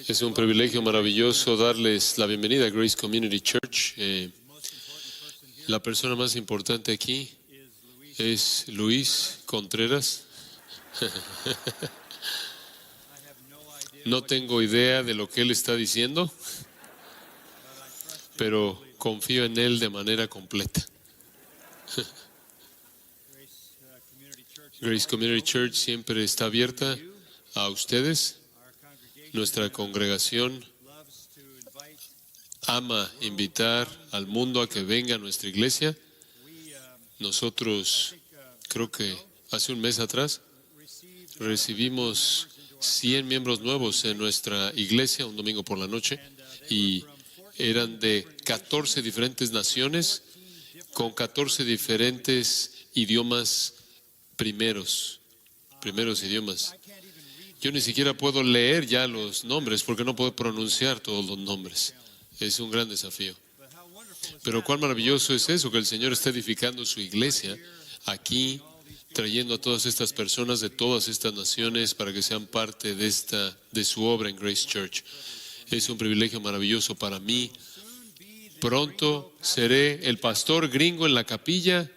Es un privilegio maravilloso darles la bienvenida a Grace Community Church. La persona más importante aquí es Luis Contreras. No tengo idea de lo que él está diciendo, pero confío en él de manera completa. Grace Community Church siempre está abierta a ustedes. Nuestra congregación ama invitar al mundo a que venga a nuestra iglesia. Nosotros, creo que hace un mes atrás, recibimos 100 miembros nuevos en nuestra iglesia un domingo por la noche, y eran de 14 diferentes naciones con 14 diferentes idiomas primeros idiomas. Yo ni siquiera puedo leer ya los nombres porque no puedo pronunciar todos los nombres. Es un gran desafío. Pero cuán maravilloso es eso, que el Señor está edificando su iglesia aquí, trayendo a todas estas personas de todas estas naciones para que sean parte de su obra en Grace Church. Es un privilegio maravilloso para mí. Pronto seré el pastor gringo en la capilla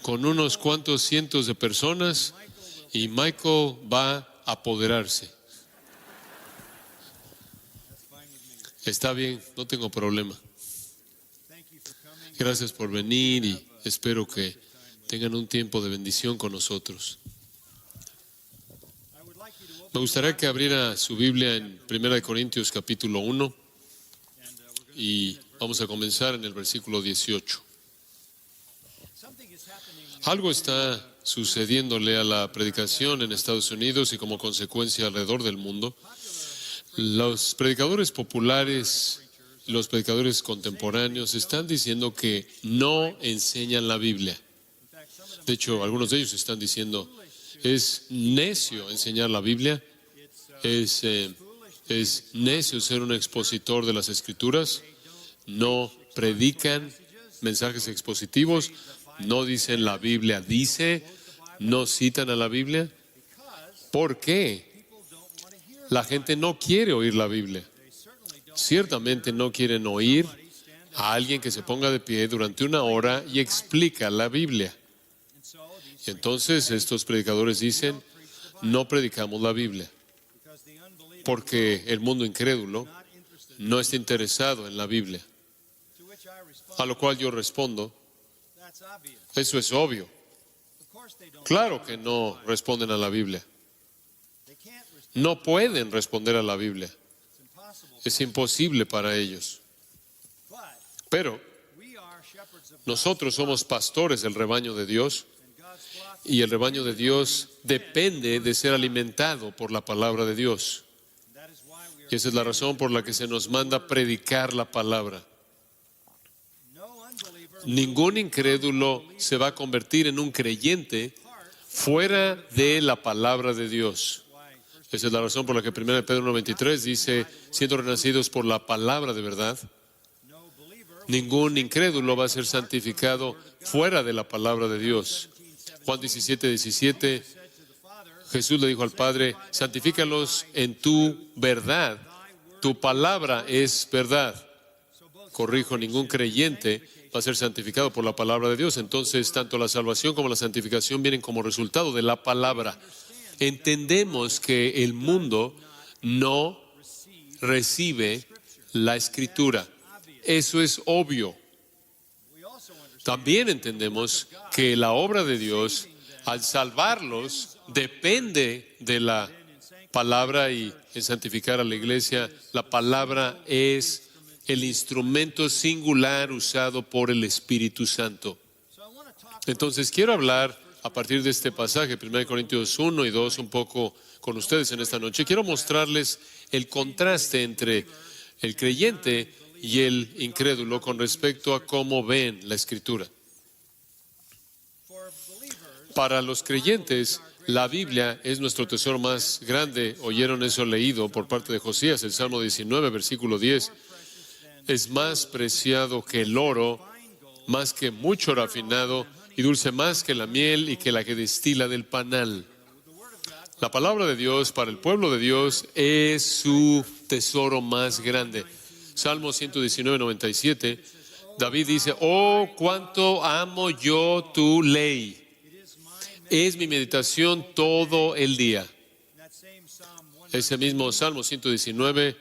con unos cuantos cientos de personas, y Michael va a apoderarse. Está bien, no tengo problema. Gracias por venir y espero que tengan un tiempo de bendición con nosotros. Me gustaría que abriera su Biblia en 1 Corintios capítulo 1 y vamos a comenzar en el versículo 18. Algo está sucediéndole a la predicación en Estados Unidos y como consecuencia alrededor del mundo. Los predicadores populares, los predicadores contemporáneos están diciendo que no enseñan la Biblia. De hecho, algunos de ellos están diciendo, es necio enseñar la Biblia, es necio ser un expositor de las Escrituras, no predican mensajes expositivos, no dicen la Biblia dice, no citan a la Biblia. ¿Por qué? La gente no quiere oír la Biblia. Ciertamente no quieren oír a alguien que se ponga de pie durante una hora y explica la Biblia. Y entonces estos predicadores dicen, no predicamos la Biblia, porque el mundo incrédulo no está interesado en la Biblia. A lo cual yo respondo, eso es obvio. Claro que no responden a la Biblia. No pueden responder a la Biblia. Es imposible para ellos. Pero nosotros somos pastores del rebaño de Dios, y el rebaño de Dios depende de ser alimentado por la palabra de Dios. Y esa es la razón por la que se nos manda predicar la palabra. Ningún incrédulo se va a convertir en un creyente fuera de la palabra de Dios. Esa es la razón por la que 1 Pedro 1:23 dice, siendo renacidos por la palabra de verdad. Ningún incrédulo va a ser santificado fuera de la palabra de Dios. Juan 17:17, Jesús le dijo al Padre, santifícalos en tu verdad. Tu palabra es verdad. Corrijo, ningún creyente va a ser santificado por la palabra de Dios. Entonces, tanto la salvación como la santificación vienen como resultado de la palabra. Entendemos que el mundo no recibe la Escritura. Eso es obvio. También entendemos que la obra de Dios, al salvarlos, depende de la palabra, y en santificar a la iglesia, la palabra es el instrumento singular usado por el Espíritu Santo. Entonces, quiero hablar a partir de este pasaje, 1 Corintios 1 y 2, un poco con ustedes en esta noche. Quiero mostrarles el contraste entre el creyente y el incrédulo con respecto a cómo ven la Escritura. Para los creyentes, la Biblia es nuestro tesoro más grande. Oyeron eso leído por parte de Josías, el Salmo 19, versículo 10. Es más preciado que el oro, más que mucho rafinado, y dulce más que la miel y que la que destila del panal. La palabra de Dios para el pueblo de Dios es su tesoro más grande. Salmo 119, 97, David dice, oh, cuánto amo yo tu ley. Es mi meditación todo el día. Ese mismo Salmo 119,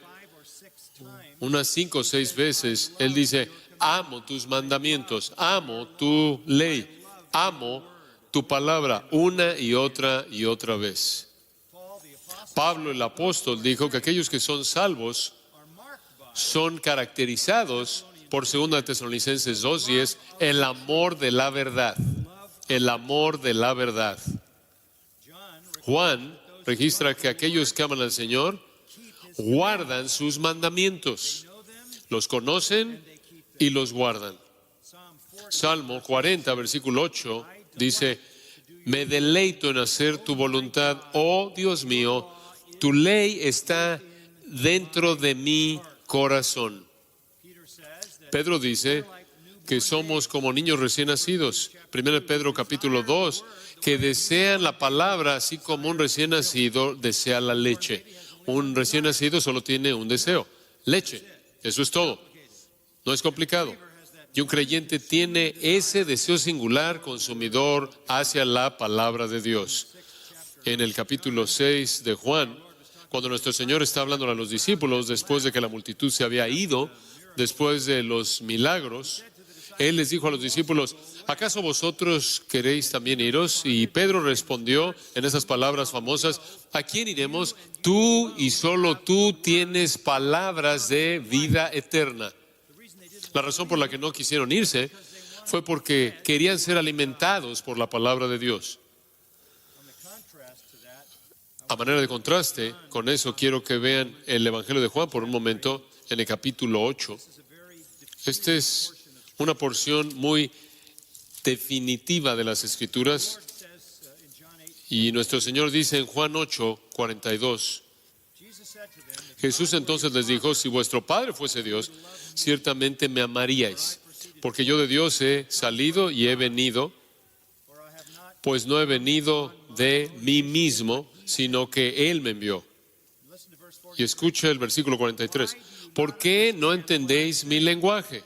unas 5 o 6 veces, él dice, amo tus mandamientos, amo tu ley, amo tu palabra, una y otra vez. Pablo el apóstol dijo que aquellos que son salvos son caracterizados por 2 Tesalonicenses 2:10, el amor de la verdad. El amor de la verdad. Juan registra que aquellos que aman al Señor guardan sus mandamientos. Los conocen y los guardan. Salmo 40, versículo 8, dice, me deleito en hacer tu voluntad, oh Dios mío, tu ley está dentro de mi corazón. Pedro dice que somos como niños recién nacidos. 1 Pedro capítulo 2, que desean la palabra así como un recién nacido desea la leche. Un recién nacido solo tiene un deseo, leche. Eso es todo. No es complicado. Y un creyente tiene ese deseo singular consumidor hacia la palabra de Dios. En el capítulo 6 de Juan, cuando nuestro Señor está hablando a los discípulos, después de que la multitud se había ido, después de los milagros, Él les dijo a los discípulos, ¿acaso vosotros queréis también iros? Y Pedro respondió en esas palabras famosas, ¿a quién iremos? Tú y solo tú tienes palabras de vida eterna. La razón por la que no quisieron irse fue porque querían ser alimentados por la palabra de Dios. A manera de contraste, con eso quiero que vean el Evangelio de Juan por un momento, en el capítulo 8. Esta es una porción muy definitiva de las Escrituras. Y nuestro Señor dice en Juan 8, 42, Jesús entonces les dijo, si vuestro Padre fuese Dios, ciertamente me amaríais, porque yo de Dios he salido y he venido, pues no he venido de mí mismo, sino que Él me envió. Y escucha el versículo 43. ¿Por qué no entendéis mi lenguaje?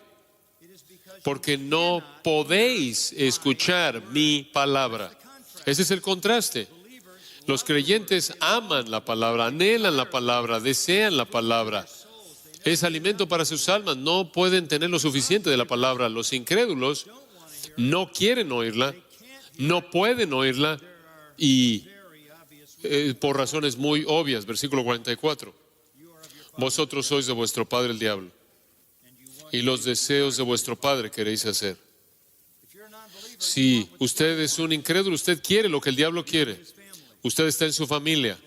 Porque no podéis escuchar mi palabra. Ese es el contraste. Los creyentes aman la palabra, anhelan la palabra, desean la palabra. Es alimento para sus almas, no pueden tener lo suficiente de la palabra. Los incrédulos no quieren oírla, no pueden oírla y por razones muy obvias. Versículo 44. Vosotros sois de vuestro padre el diablo, y los deseos de vuestro padre queréis hacer. Si usted es un incrédulo, usted quiere lo que el diablo quiere. Usted está en su familia,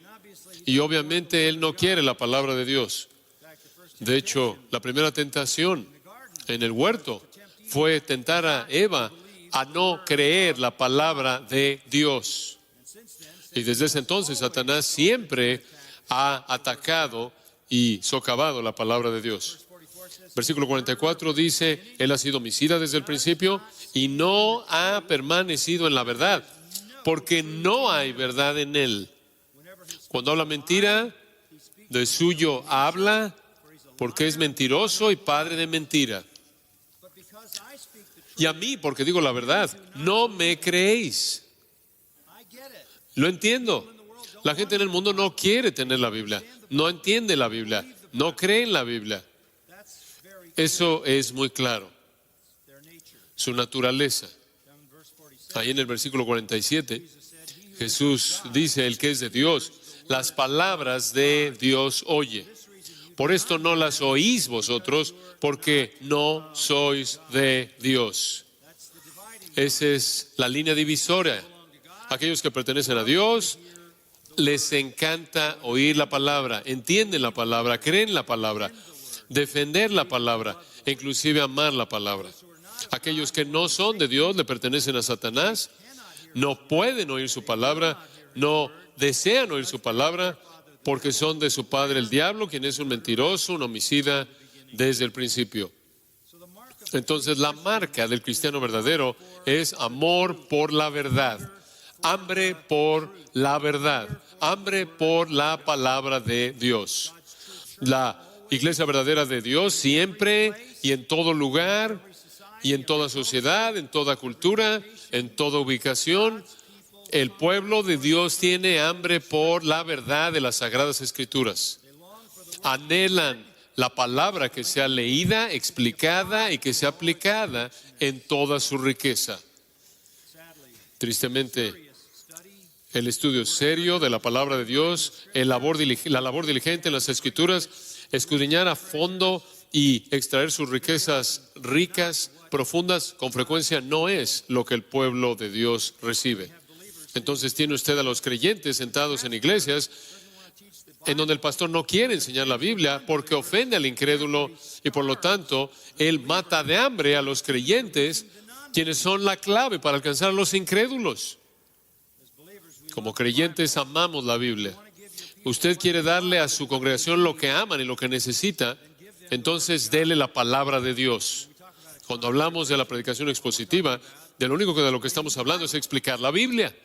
y obviamente él no quiere la palabra de Dios. De hecho, la primera tentación en el huerto fue tentar a Eva a no creer la palabra de Dios. Y desde ese entonces Satanás siempre ha atacado y socavado la palabra de Dios. Versículo 44 dice, Él ha sido homicida desde el principio y no ha permanecido en la verdad, porque no hay verdad en Él. Cuando habla mentira, de suyo habla, porque es mentiroso y padre de mentira. Y a mí, porque digo la verdad, no me creéis. Lo entiendo. La gente en el mundo no quiere tener la Biblia, no entiende la Biblia, no cree en la Biblia. Eso es muy claro. Su naturaleza. Ahí en el versículo 47, Jesús dice, el que es de Dios, las palabras de Dios oye. Por esto no las oís vosotros, porque no sois de Dios. Esa es la línea divisoria. Aquellos que pertenecen a Dios, les encanta oír la palabra, entienden la palabra, creen la palabra, defender la palabra, e inclusive amar la palabra. Aquellos que no son de Dios, le pertenecen a Satanás, no pueden oír su palabra, no desean oír su palabra, porque son de su padre el diablo, quien es un mentiroso, un homicida desde el principio. Entonces la marca del cristiano verdadero es amor por la verdad, hambre por la verdad, hambre por la palabra de Dios. La iglesia verdadera de Dios siempre y en todo lugar y en toda sociedad, en toda cultura, en toda ubicación, el pueblo de Dios tiene hambre por la verdad de las Sagradas Escrituras. Anhelan la palabra que sea leída, explicada y que sea aplicada en toda su riqueza. Tristemente, el estudio serio de la palabra de Dios, la labor diligente en las Escrituras, escudriñar a fondo y extraer sus riquezas ricas, profundas, con frecuencia no es lo que el pueblo de Dios recibe. Entonces tiene usted a los creyentes sentados en iglesias en donde el pastor no quiere enseñar la Biblia porque ofende al incrédulo y por lo tanto él mata de hambre a los creyentes, quienes son la clave para alcanzar a los incrédulos. Como creyentes amamos la Biblia. Usted quiere darle a su congregación lo que aman y lo que necesita, entonces dele la palabra de Dios. Cuando hablamos de la predicación expositiva, de lo que estamos hablando es explicar la Biblia.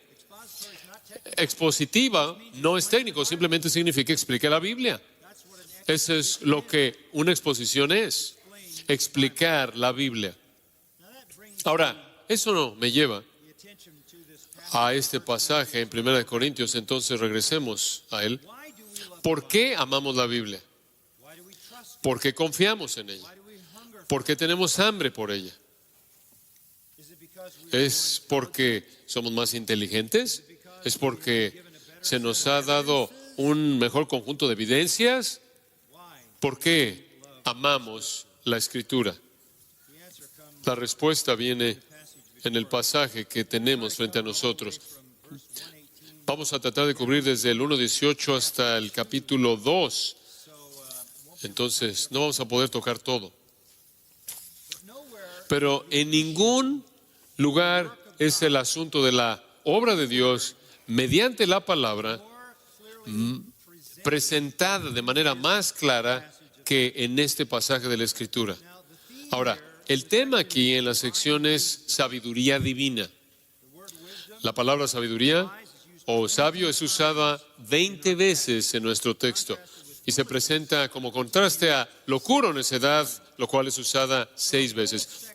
Expositiva no es técnico, simplemente significa explicar la Biblia. Eso es lo que una exposición es, explicar la Biblia. Ahora, eso no me lleva a este pasaje en 1 Corintios, entonces regresemos a él. ¿Por qué amamos la Biblia? ¿Por qué confiamos en ella? ¿Por qué tenemos hambre por ella? ¿Es porque somos más inteligentes? ¿Es porque se nos ha dado un mejor conjunto de evidencias? ¿Por qué amamos la Escritura? La respuesta viene en el pasaje que tenemos frente a nosotros. Vamos a tratar de cubrir desde el 1:18 hasta el capítulo 2. Entonces, no vamos a poder tocar todo. Pero en ningún lugar es el asunto de la obra de Dios mediante la palabra presentada de manera más clara que en este pasaje de la Escritura. Ahora, el tema aquí en la sección es sabiduría divina. La palabra sabiduría o sabio es usada 20 veces en nuestro texto y se presenta como contraste a locura o necedad, lo cual es usada 6 veces.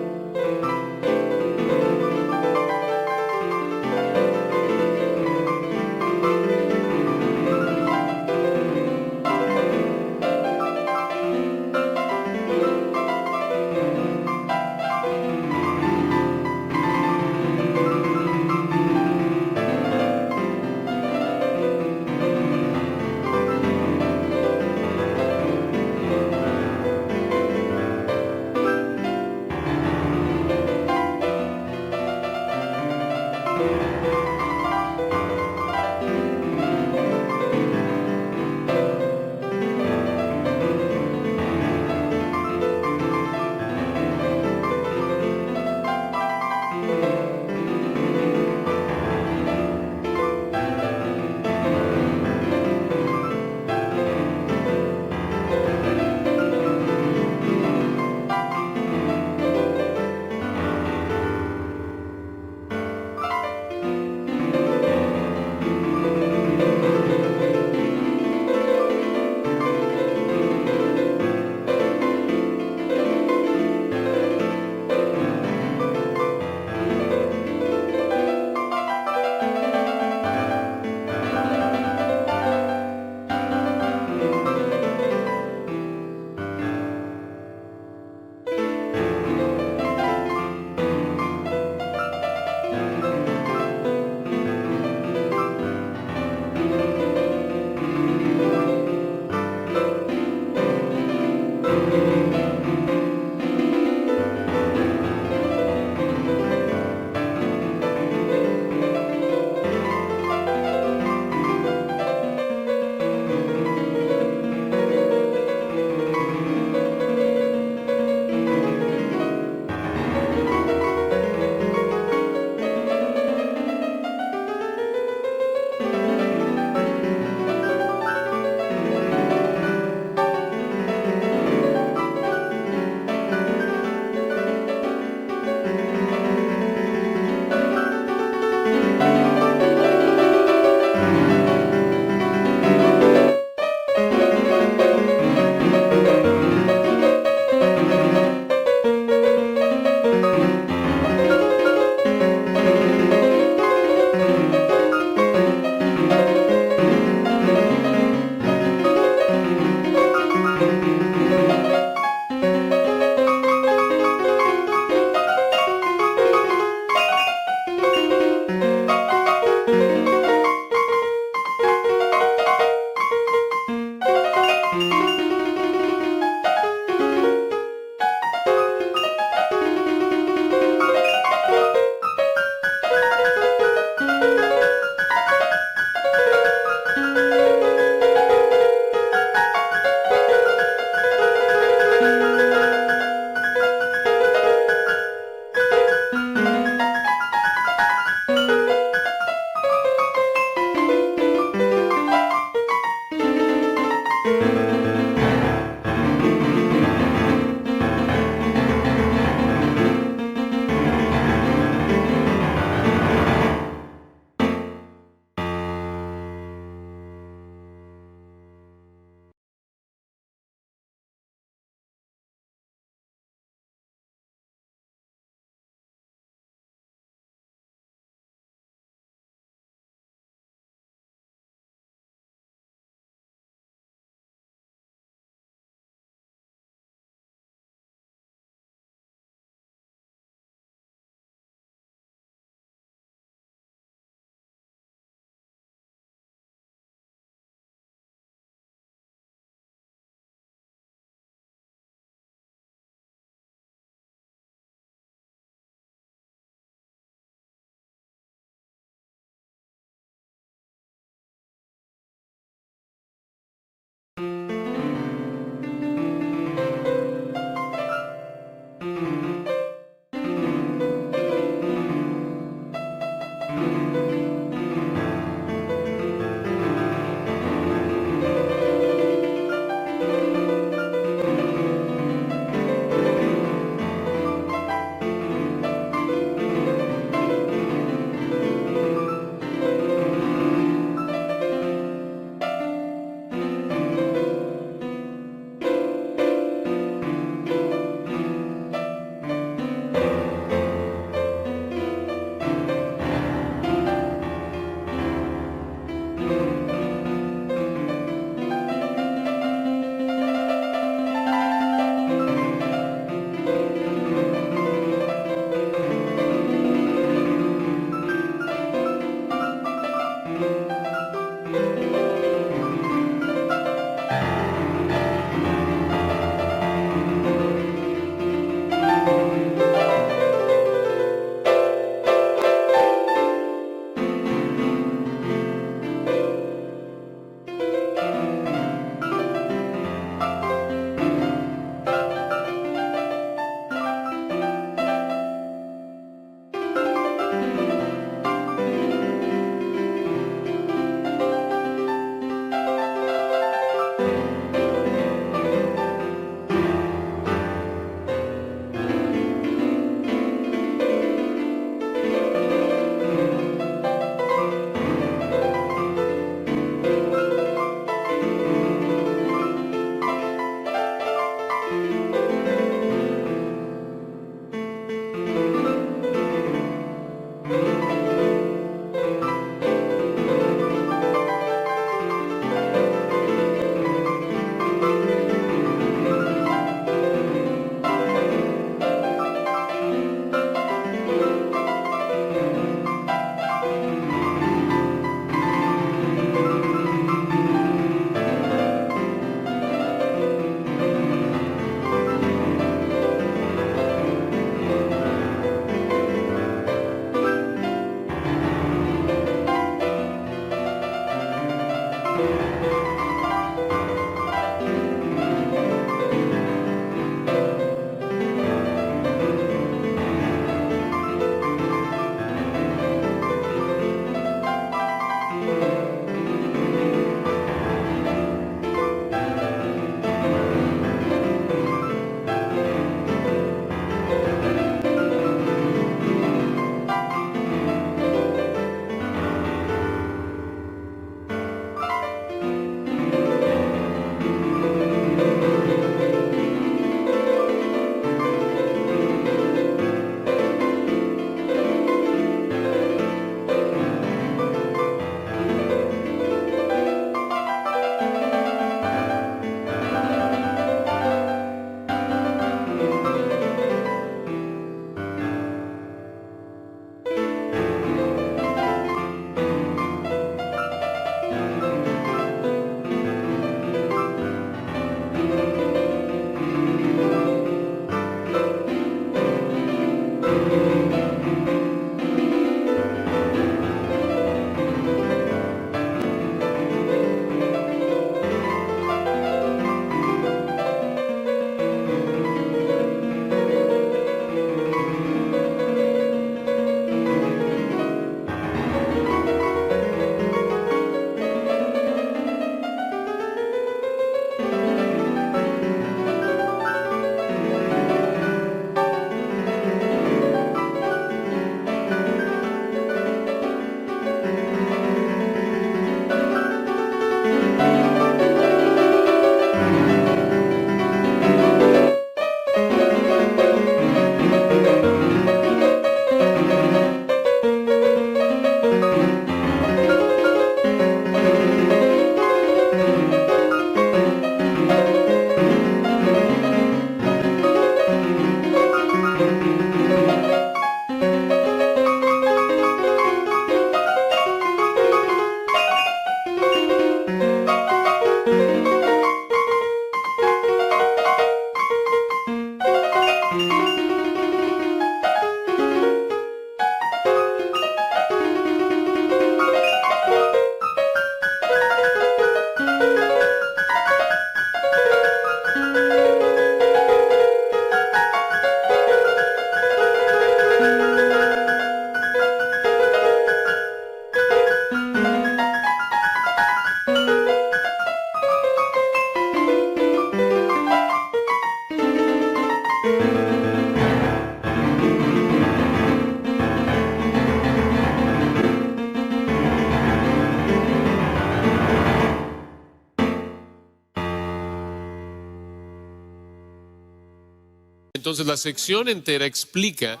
Entonces la sección entera explica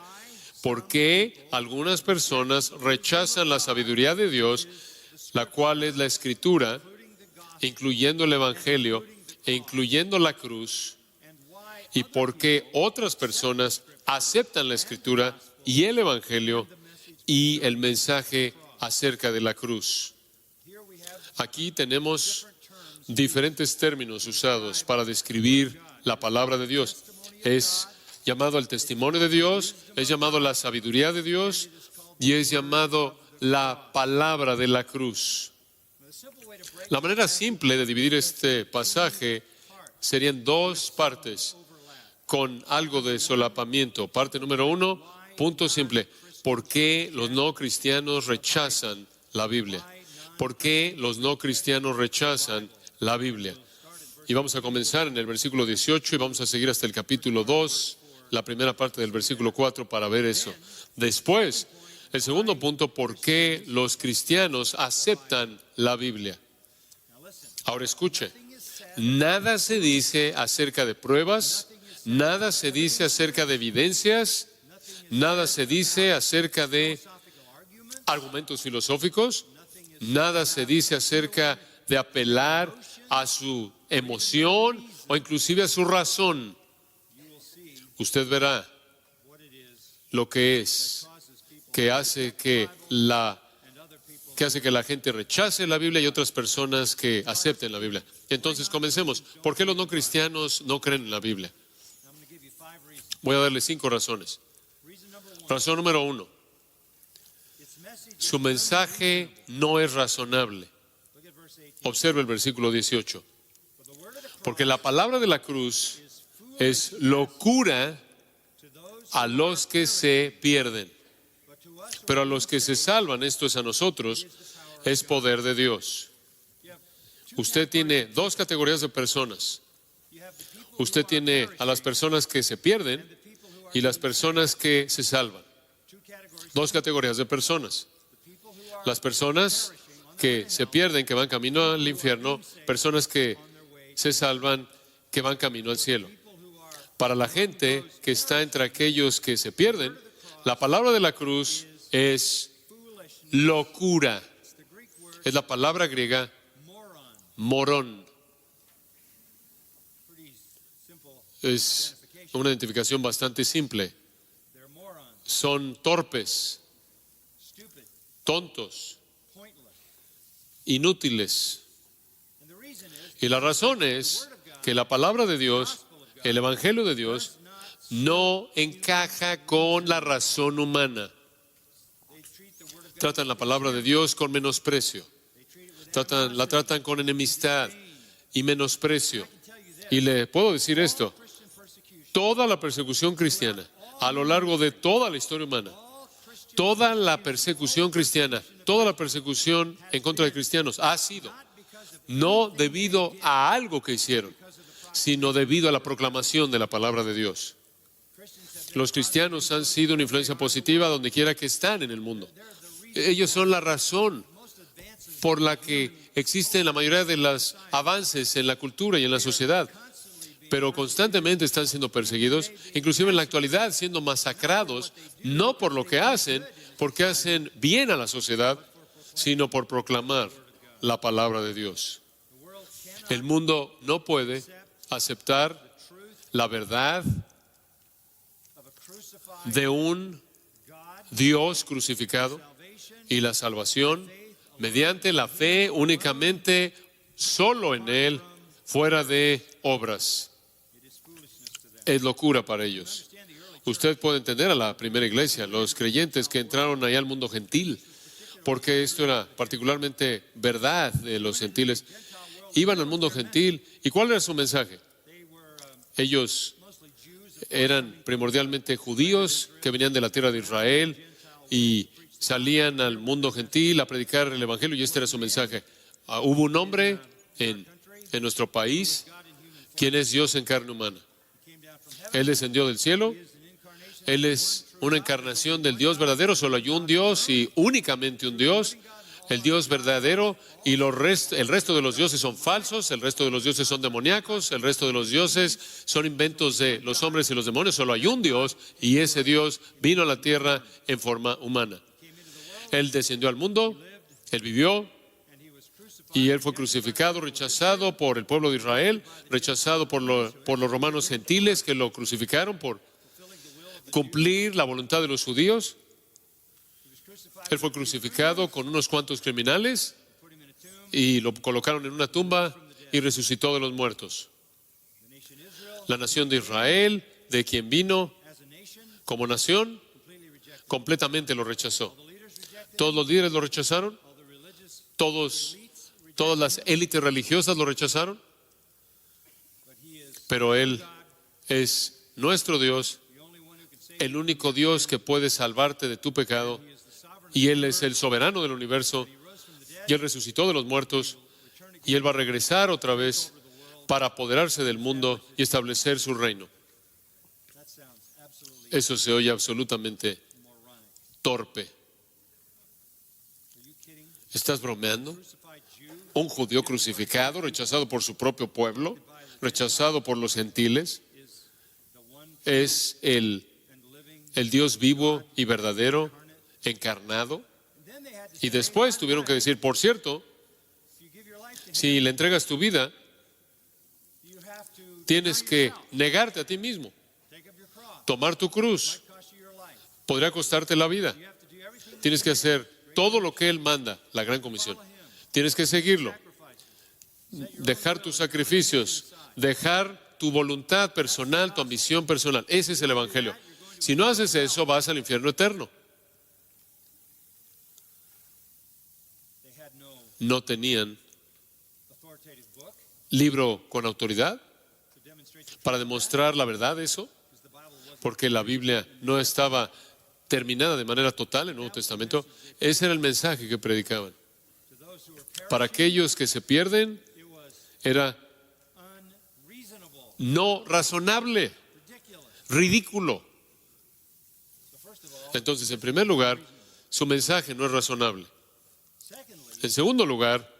por qué algunas personas rechazan la sabiduría de Dios, la cual es la Escritura, incluyendo el Evangelio e incluyendo la cruz, y por qué otras personas aceptan la Escritura y el Evangelio y el mensaje acerca de la cruz. Aquí tenemos diferentes términos usados para describir la palabra de Dios. Es llamado el testimonio de Dios, es llamado la sabiduría de Dios y es llamado la palabra de la cruz. La manera simple de dividir este pasaje sería en dos partes, con algo de solapamiento. Parte número 1, punto simple. ¿Por qué los no cristianos rechazan la Biblia? ¿Por qué los no cristianos rechazan la Biblia? Y vamos a comenzar en el versículo 18 y vamos a seguir hasta el capítulo 2, la primera parte del versículo 4 para ver eso. Después, el segundo punto, ¿por qué los cristianos aceptan la Biblia? Ahora escuche, nada se dice acerca de pruebas, nada se dice acerca de evidencias, nada se dice acerca de argumentos filosóficos, nada se dice acerca de apelar a su emoción o inclusive a su razón. Usted verá lo que es que hace que la gente rechace la Biblia y otras personas que acepten la Biblia. Entonces, comencemos. ¿Por qué los no cristianos no creen en la Biblia? Voy a darle 5 razones. Razón número 1. Su mensaje no es razonable. Observe el versículo 18. Porque la palabra de la cruz es locura a los que se pierden. Pero a los que se salvan, esto es a nosotros, es poder de Dios. Usted tiene 2 categorías de personas. Usted tiene a las personas que se pierden y las personas que se salvan. 2 categorías de personas. Las personas que se pierden, que van camino al infierno, personas que se salvan, que van camino al cielo. Para la gente que está entre aquellos que se pierden, la palabra de la cruz es locura. Es la palabra griega morón. Es una identificación bastante simple. Son torpes, tontos, inútiles. Y la razón es que la palabra de Dios, el Evangelio de Dios, no encaja con la razón humana. Tratan la palabra de Dios con menosprecio. La tratan con enemistad y menosprecio. Y le puedo decir esto, toda la persecución cristiana, a lo largo de toda la historia humana, toda la persecución cristiana, toda la persecución en contra de cristianos ha sido no debido a algo que hicieron, sino debido a la proclamación de la palabra de Dios. Los cristianos han sido una influencia positiva donde quiera que están en el mundo. Ellos son la razón por la que existen la mayoría de los avances en la cultura y en la sociedad, pero constantemente están siendo perseguidos, inclusive en la actualidad siendo masacrados, no por lo que hacen, porque hacen bien a la sociedad, sino por proclamar la palabra de Dios. El mundo no puede aceptar la verdad de un Dios crucificado y la salvación mediante la fe únicamente, solo en Él, fuera de obras. Es locura para ellos. Usted puede entender a la primera iglesia, los creyentes que entraron allá al mundo gentil, porque esto era particularmente verdad de los gentiles. Iban al mundo gentil, ¿y cuál era su mensaje? Ellos eran primordialmente judíos que venían de la tierra de Israel y salían al mundo gentil a predicar el Evangelio, y este era su mensaje. Hubo un hombre en nuestro país quien es Dios en carne humana. Él descendió del cielo. Él es una encarnación del Dios verdadero. Solo hay un Dios y únicamente un Dios. el Dios verdadero, y el resto de los dioses son falsos, el resto de los dioses son demoníacos, el resto de los dioses son inventos de los hombres y los demonios. Solo hay un Dios, y ese Dios vino a la tierra en forma humana. Él descendió al mundo, Él vivió, y Él fue crucificado, rechazado por el pueblo de Israel, rechazado por los romanos gentiles que lo crucificaron por cumplir la voluntad de los judíos. Él fue crucificado con unos cuantos criminales y lo colocaron en una tumba y resucitó de los muertos. La nación de Israel, de quien vino como nación, completamente lo rechazó. Todos los líderes lo rechazaron, todas las élites religiosas lo rechazaron, pero Él es nuestro Dios, el único Dios que puede salvarte de tu pecado, y Él es el soberano del universo, y Él resucitó de los muertos, y Él va a regresar otra vez para apoderarse del mundo y establecer su reino. Eso se oye absolutamente torpe. ¿Estás bromeando? Un judío crucificado, rechazado por su propio pueblo, rechazado por los gentiles, es el Dios vivo y verdadero, encarnado. Y después tuvieron que decir, por cierto, si le entregas tu vida, tienes que negarte a ti mismo, tomar tu cruz. Podría costarte la vida. Tienes que hacer todo lo que Él manda, la gran comisión. Tienes que seguirlo, dejar tus sacrificios, dejar tu voluntad personal, tu ambición personal. Ese es el evangelio. Si no haces eso, vas al infierno eterno. No tenían libro con autoridad para demostrar la verdad de eso, porque la Biblia no estaba terminada de manera total en el Nuevo Testamento. Ese era el mensaje que predicaban. Para aquellos que se pierden, era no razonable, ridículo. Entonces, en primer lugar, su mensaje no es razonable. En segundo lugar,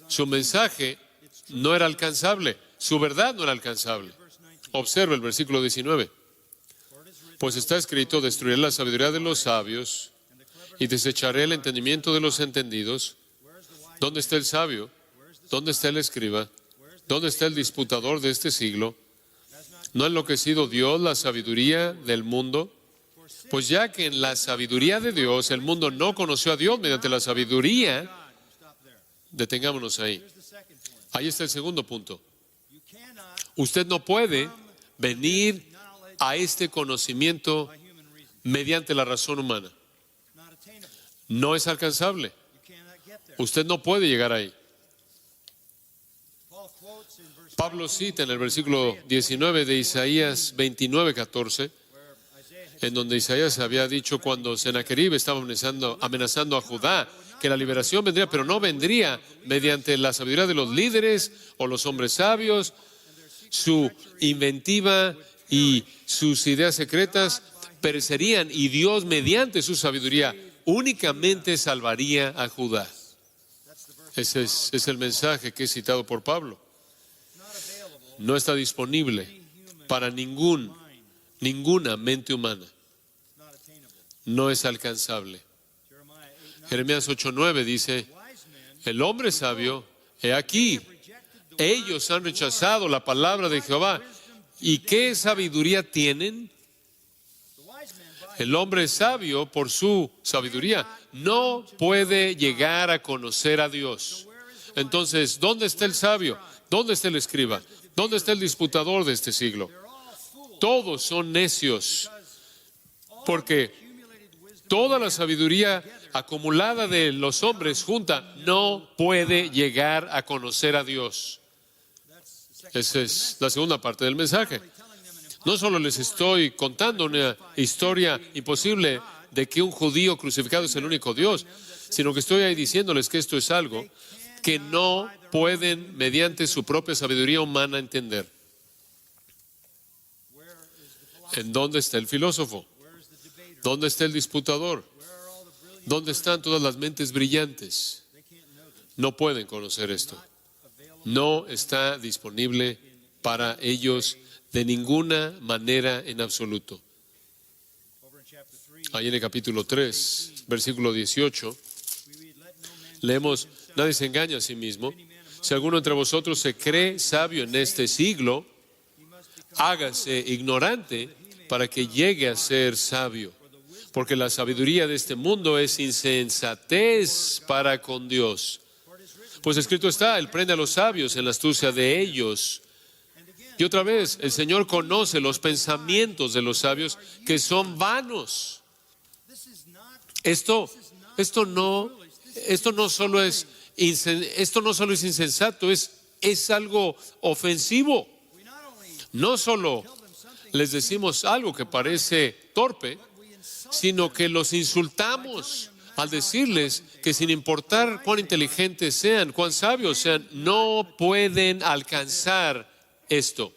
su mensaje no era alcanzable, su verdad no era alcanzable. Observa el versículo 19. Pues está escrito, destruiré la sabiduría de los sabios y desecharé el entendimiento de los entendidos. ¿Dónde está el sabio? ¿Dónde está el escriba? ¿Dónde está el disputador de este siglo? ¿No ha enloquecido Dios la sabiduría del mundo? Pues ya que en la sabiduría de Dios el mundo no conoció a Dios mediante la sabiduría, detengámonos ahí. Ahí está el segundo punto. Usted no puede venir a este conocimiento mediante la razón humana. No es alcanzable. Usted no puede llegar ahí. Pablo cita en el versículo 19 de Isaías 29:14, en donde Isaías había dicho cuando Sennacherib estaba amenazando a Judá, que la liberación vendría, pero no vendría mediante la sabiduría de los líderes o los hombres sabios, su inventiva y sus ideas secretas perecerían, y Dios mediante su sabiduría únicamente salvaría a Judá. Ese es el mensaje que es citado por Pablo. No está disponible para ninguna mente humana. No es alcanzable. Jeremías 8:9 dice, el hombre sabio, he aquí, ellos han rechazado la palabra de Jehová. ¿Y qué sabiduría tienen? El hombre sabio, por su sabiduría, no puede llegar a conocer a Dios. Entonces, ¿dónde está el sabio? ¿Dónde está el escriba? ¿Dónde está el disputador de este siglo? Todos son necios, porque toda la sabiduría acumulada de los hombres junta no puede llegar a conocer a Dios. Esa es la segunda parte del mensaje. No solo les estoy contando una historia imposible de que un judío crucificado es el único Dios, sino que estoy ahí diciéndoles que esto es algo que no pueden, mediante su propia sabiduría humana, entender. ¿En dónde está el filósofo? ¿Dónde está el disputador? ¿Dónde están todas las mentes brillantes? No pueden conocer esto. No está disponible para ellos de ninguna manera en absoluto. Ahí en el capítulo 3, versículo 18, leemos, nadie se engaña a sí mismo. Si alguno entre vosotros se cree sabio en este siglo, hágase ignorante para que llegue a ser sabio. Porque la sabiduría de este mundo es insensatez para con Dios. Pues escrito está, Él prende a los sabios en la astucia de ellos. Y otra vez, el Señor conoce los pensamientos de los sabios que son vanos. Esto no solo es insensato, es algo ofensivo. No solo les decimos algo que parece torpe, sino que los insultamos al decirles que sin importar cuán inteligentes sean, cuán sabios sean, no pueden alcanzar esto.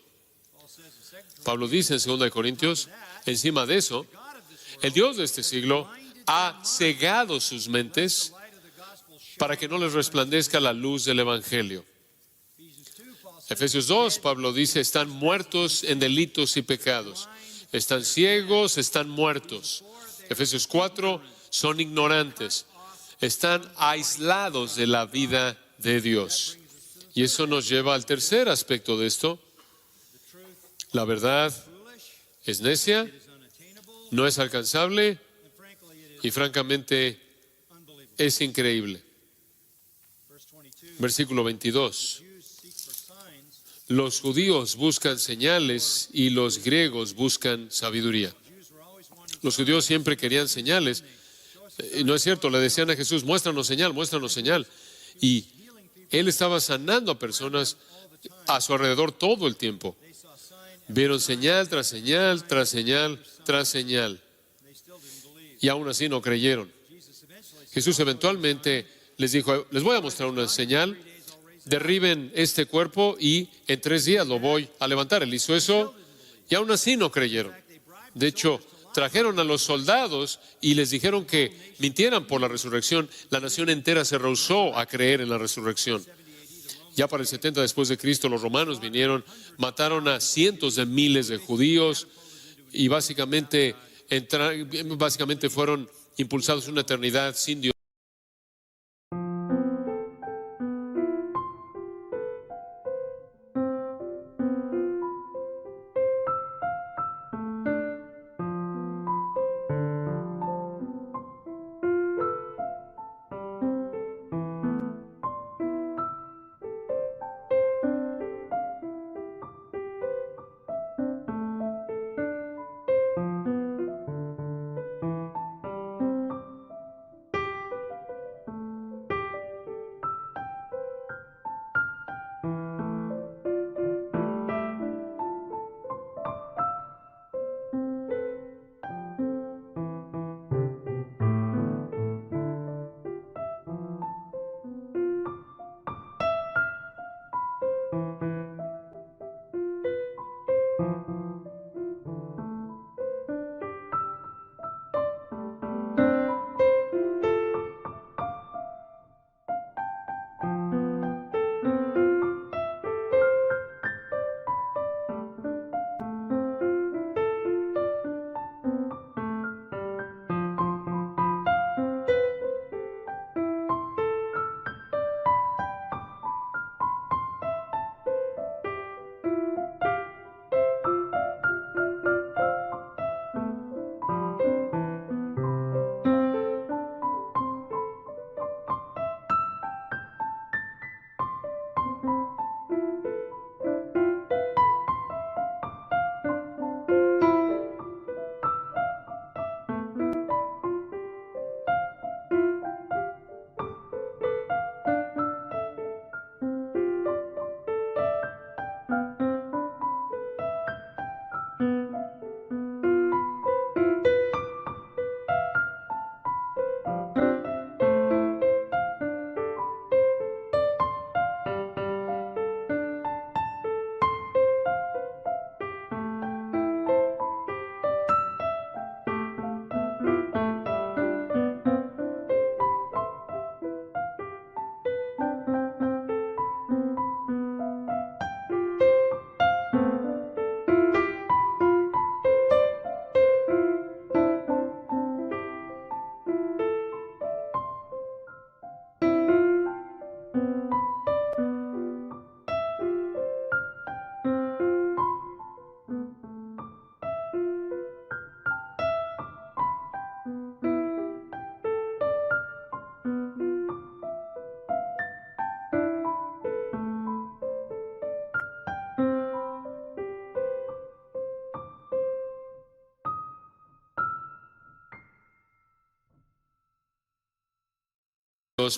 Pablo dice en 2 Corintios, encima de eso, el Dios de este siglo ha cegado sus mentes para que no les resplandezca la luz del Evangelio. Efesios 2, Pablo dice, están muertos en delitos y pecados. Están ciegos, están muertos. Efesios 4, son ignorantes. Están aislados de la vida de Dios. Y eso nos lleva al tercer aspecto de esto. La verdad es necia, no es alcanzable y francamente es increíble. Versículo 22. Los judíos buscan señales y los griegos buscan sabiduría. Los judíos siempre querían señales. Y no es cierto, le decían a Jesús, muéstranos señal, muéstranos señal. Y Él estaba sanando a personas a su alrededor todo el tiempo. Vieron señal tras señal, tras señal, tras señal. Y aún así no creyeron. Jesús eventualmente les dijo, les voy a mostrar una señal. Derriben este cuerpo y en 3 días lo voy a levantar. Él hizo eso y aún así no creyeron. De hecho, trajeron a los soldados y les dijeron que mintieran por la resurrección. La nación entera se rehusó a creer en la resurrección. Ya para el 70 después de Cristo, los romanos vinieron, mataron a cientos de miles de judíos y básicamente fueron impulsados a una eternidad sin Dios.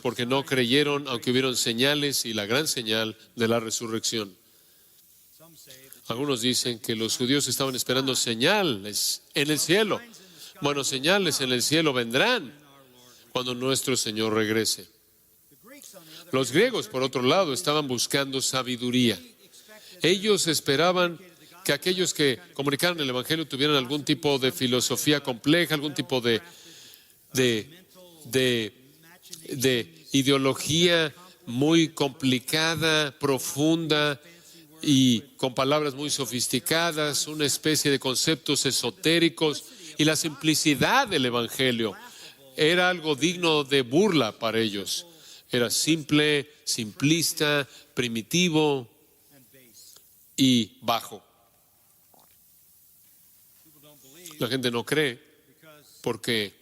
porque no creyeron, aunque hubieron señales y la gran señal de la resurrección. Algunos dicen que los judíos estaban esperando señales en el cielo. Bueno, señales en el cielo vendrán cuando nuestro Señor regrese. Los griegos, por otro lado, estaban buscando sabiduría. Ellos esperaban que aquellos que comunicaran el Evangelio tuvieran algún tipo de filosofía compleja, algún tipo de ideología muy complicada, profunda y con palabras muy sofisticadas, una especie de conceptos esotéricos, y la simplicidad del Evangelio era algo digno de burla para ellos. Era simple, simplista, primitivo y bajo. La gente no cree porque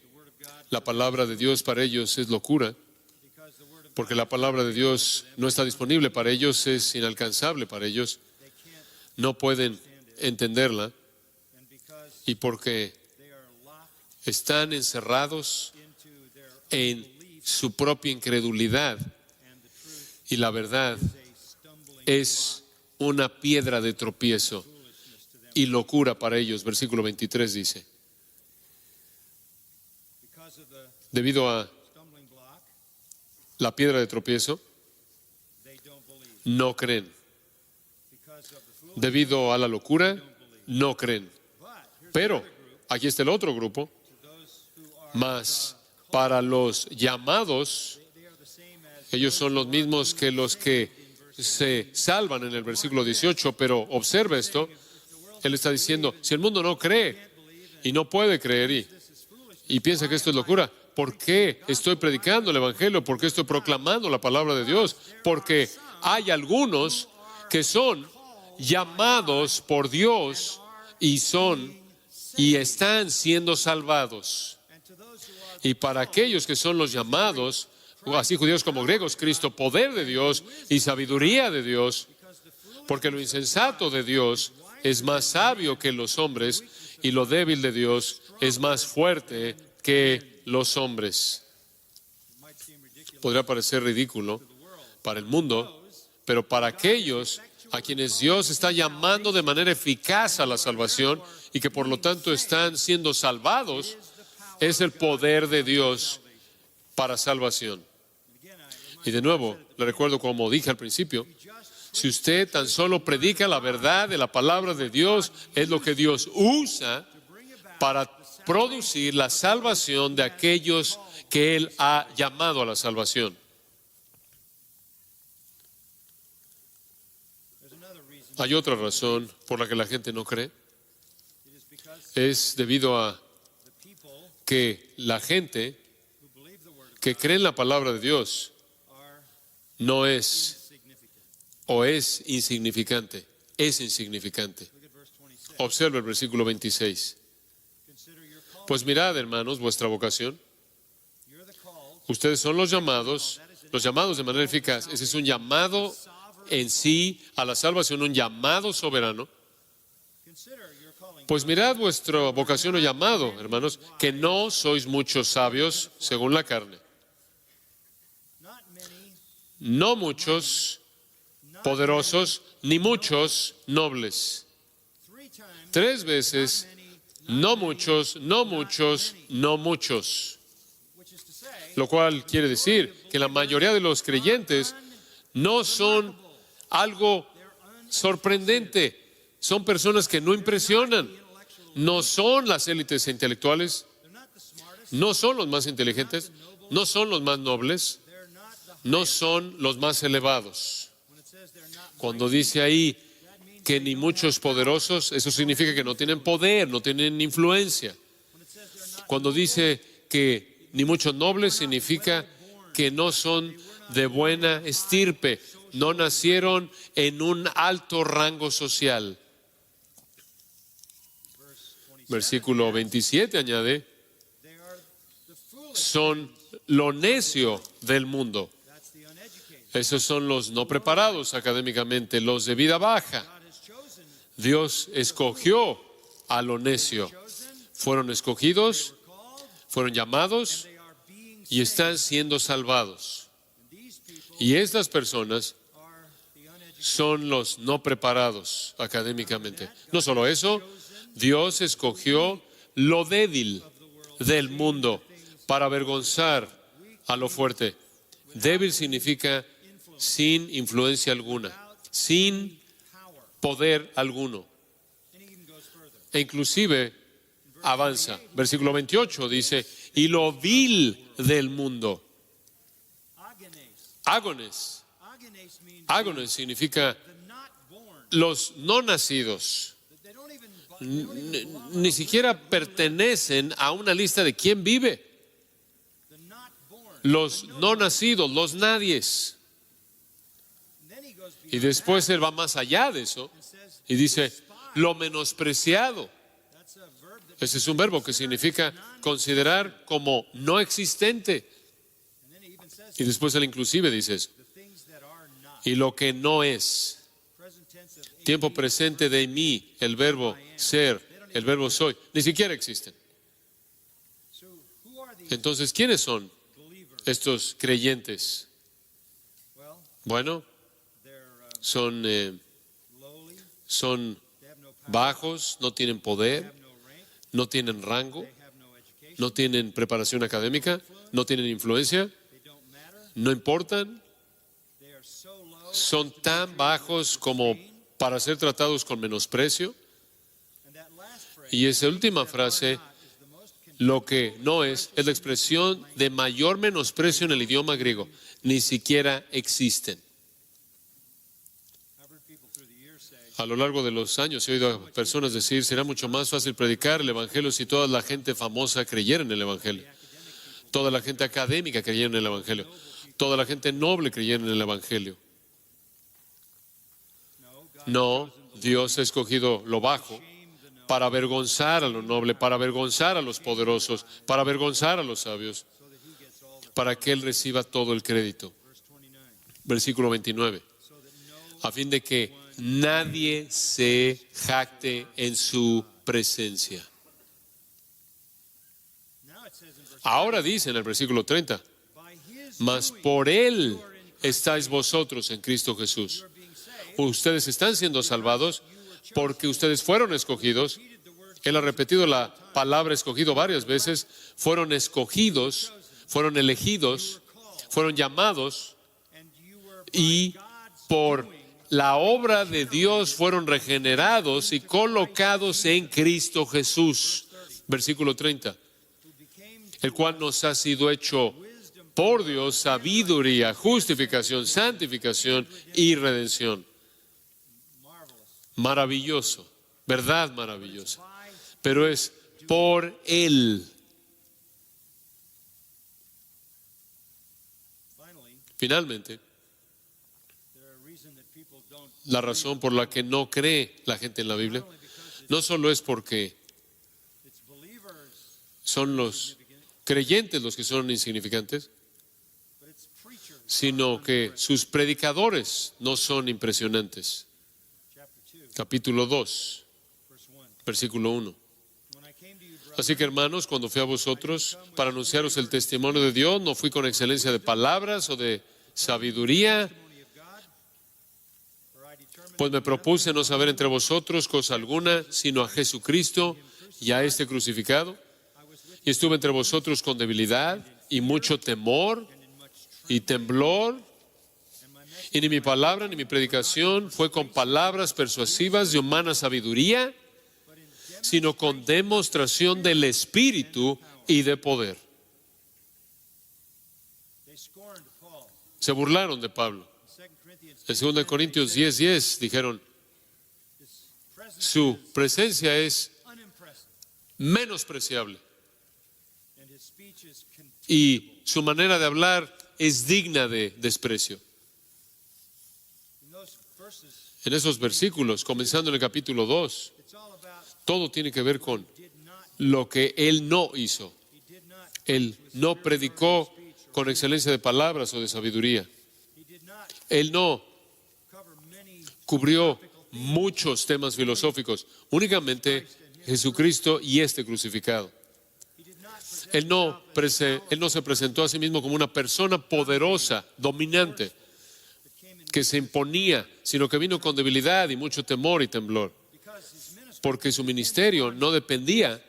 la palabra de Dios para ellos es locura, porque la palabra de Dios no está disponible para ellos, es inalcanzable para ellos, no pueden entenderla, y porque están encerrados en su propia incredulidad, y la verdad es una piedra de tropiezo y locura para ellos. Versículo 23 dice: debido a la piedra de tropiezo, no creen. Debido a la locura, no creen. Pero aquí está el otro grupo. Mas para los llamados, ellos son los mismos que los que se salvan en el versículo 18, pero observa esto. Él está diciendo, si el mundo no cree y no puede creer y piensa que esto es locura, ¿por qué estoy predicando el Evangelio? ¿Por qué estoy proclamando la palabra de Dios? Porque hay algunos que son llamados por Dios y están siendo salvados. Y para aquellos que son los llamados, así judíos como griegos, Cristo, poder de Dios y sabiduría de Dios, porque lo insensato de Dios es más sabio que los hombres y lo débil de Dios es más fuerte que los hombres. Podría parecer ridículo para el mundo, pero para aquellos a quienes Dios está llamando de manera eficaz a la salvación y que por lo tanto están siendo salvados, es el poder de Dios para salvación. Y de nuevo, le recuerdo como dije al principio, si usted tan solo predica la verdad de la palabra de Dios, es lo que Dios usa para producir la salvación de aquellos que Él ha llamado a la salvación. Hay otra razón por la que la gente no cree. Es debido a que la gente que cree en la palabra de Dios no es o es insignificante. Es insignificante. Observa el versículo 26. Pues mirad, hermanos, vuestra vocación. Ustedes son los llamados de manera eficaz. Ese es un llamado en sí a la salvación, un llamado soberano. Pues mirad vuestra vocación o llamado, hermanos, que no sois muchos sabios según la carne. No muchos poderosos, ni muchos nobles. 3 veces, no muchos, no muchos, no muchos. Lo cual quiere decir que la mayoría de los creyentes no son algo sorprendente. Son personas que no impresionan. No son las élites intelectuales. No son los más inteligentes. No son los más nobles. No son los más elevados. Cuando dice ahí que ni muchos poderosos, eso significa que no tienen poder, no tienen influencia. Cuando dice que ni muchos nobles, significa que no son de buena estirpe, no nacieron en un alto rango social. Versículo 27 añade, son lo necio del mundo. Esos son los no preparados académicamente, los de vida baja. Dios escogió a lo necio. Fueron escogidos, fueron llamados y están siendo salvados. Y estas personas son los no preparados académicamente. No solo eso, Dios escogió lo débil del mundo para avergonzar a lo fuerte. Débil significa sin influencia alguna, sin poder alguno. E inclusive avanza. Versículo 28 dice, y lo vil del mundo. Ágones. Ágones significa los no nacidos. Ni siquiera pertenecen a una lista de quién vive. Los no nacidos, los nadies. Y después él va más allá de eso y dice, lo menospreciado. Ese es un verbo que significa considerar como no existente. Y después él inclusive dice eso. Y lo que no es. Tiempo presente de mí, el verbo ser, el verbo soy, ni siquiera existen. Entonces, ¿quiénes son estos creyentes? Bueno, son bajos, no tienen poder, no tienen rango, no tienen preparación académica, no tienen influencia, no importan, son tan bajos como para ser tratados con menosprecio. Y esa última frase, lo que no es la expresión de mayor menosprecio en el idioma griego. Ni siquiera existen. A lo largo de los años he oído a personas decir, será mucho más fácil predicar el Evangelio si toda la gente famosa creyera en el Evangelio. Toda la gente académica creyera en el Evangelio. Toda la gente noble creyera en el Evangelio. No, Dios ha escogido lo bajo para avergonzar a lo noble, para avergonzar a los poderosos, para avergonzar a los sabios, para que Él reciba todo el crédito. Versículo 29. A fin de que nadie se jacte en su presencia. Ahora dice en el versículo 30, mas por Él estáis vosotros en Cristo Jesús. Ustedes están siendo salvados porque ustedes fueron escogidos. Él ha repetido la palabra escogido varias veces. Fueron escogidos, fueron elegidos, fueron llamados y por la obra de Dios fueron regenerados y colocados en Cristo Jesús. Versículo 30. El cual nos ha sido hecho por Dios sabiduría, justificación, santificación y redención. Maravilloso, verdad maravillosa, pero es por Él. Finalmente, la razón por la que no cree la gente en la Biblia no solo es porque son los creyentes los que son insignificantes, sino que sus predicadores no son impresionantes. Capítulo 2, versículo 1. Así que, hermanos, cuando fui a vosotros para anunciaros el testimonio de Dios, no fui con excelencia de palabras o de sabiduría, pues me propuse no saber entre vosotros cosa alguna, sino a Jesucristo y a este crucificado. Y estuve entre vosotros con debilidad y mucho temor y temblor. Y ni mi palabra ni mi predicación fue con palabras persuasivas de humana sabiduría, sino con demostración del Espíritu y de poder. Se burlaron de Pablo. En 2 Corintios 10:10 dijeron, su presencia es menospreciable y su manera de hablar es digna de desprecio. En esos versículos, comenzando en el capítulo 2, todo tiene que ver con lo que Él no hizo. Él no predicó con excelencia de palabras o de sabiduría. Él no cubrió muchos temas filosóficos, únicamente Jesucristo y este crucificado. Él no se presentó a sí mismo como una persona poderosa, dominante, que se imponía, sino que vino con debilidad y mucho temor y temblor. Porque su ministerio no dependía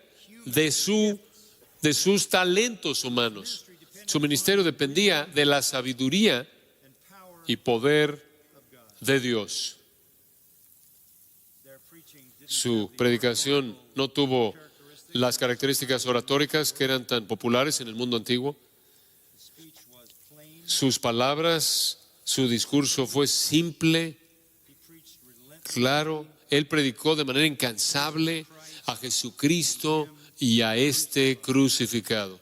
de sus talentos humanos. Su ministerio dependía de la sabiduría y poder de Dios. Su predicación no tuvo las características oratóricas que eran tan populares en el mundo antiguo. Sus palabras, su discurso fue simple, claro. Él predicó de manera incansable a Jesucristo y a este crucificado.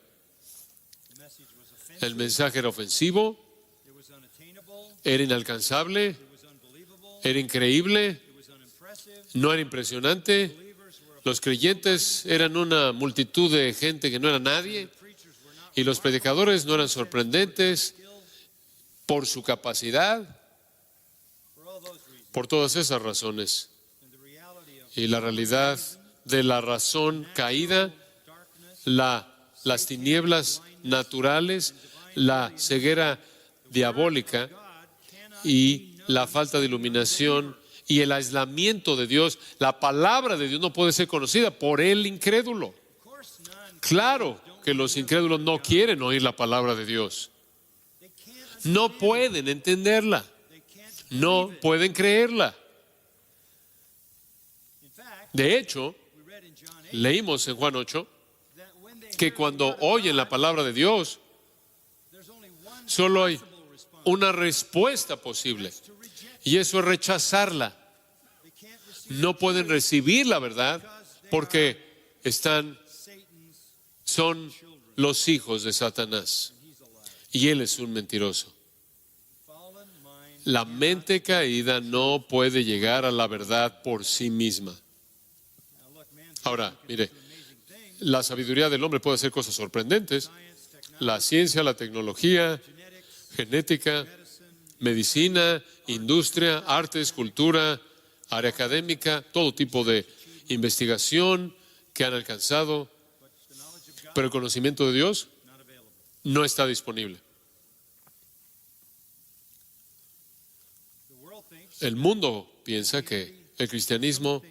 El mensaje era ofensivo, era inalcanzable, era increíble, no era impresionante. Los creyentes eran una multitud de gente que no era nadie, y los predicadores no eran sorprendentes por su capacidad, por todas esas razones. Y la realidad de la razón caída, las tinieblas naturales, la ceguera diabólica y la falta de iluminación y el aislamiento de Dios, la palabra de Dios no puede ser conocida por el incrédulo. Claro que los incrédulos no quieren oír la palabra de Dios. No pueden entenderla. No pueden creerla. De hecho, leímos en Juan 8 que cuando oyen la palabra de Dios, solo hay una respuesta posible, y eso es rechazarla. No pueden recibir la verdad porque son los hijos de Satanás, y él es un mentiroso. La mente caída no puede llegar a la verdad por sí misma. Ahora, mire, la sabiduría del hombre puede hacer cosas sorprendentes. La ciencia, la tecnología, genética, medicina, industria, artes, cultura, área académica, todo tipo de investigación que han alcanzado, pero el conocimiento de Dios no está disponible. El mundo piensa que el cristianismo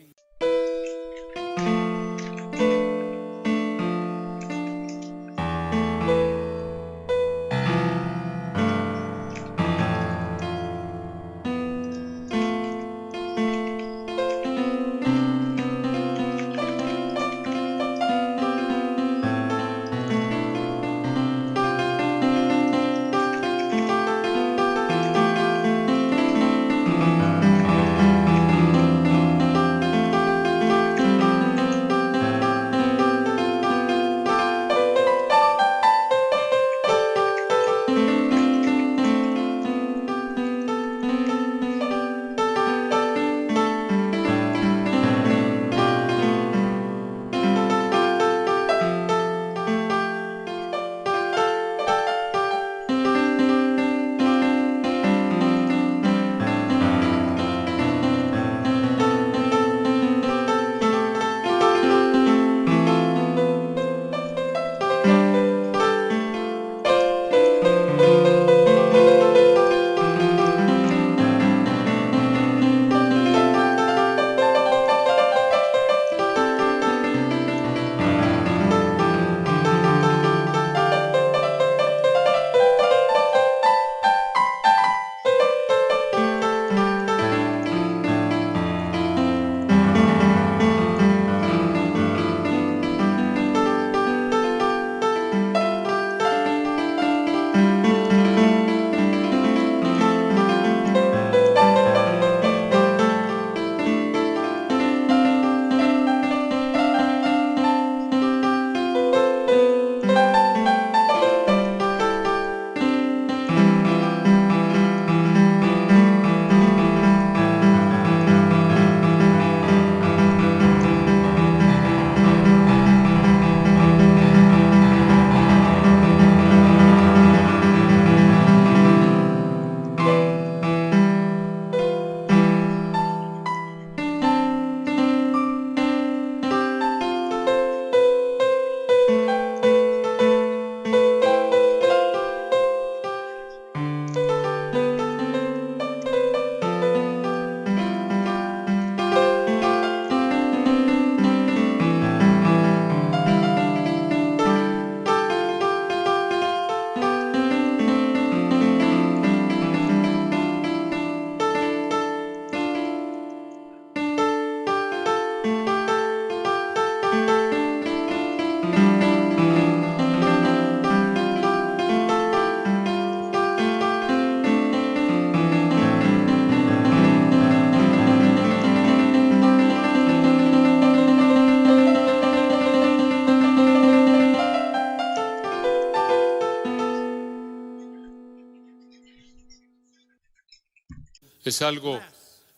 es algo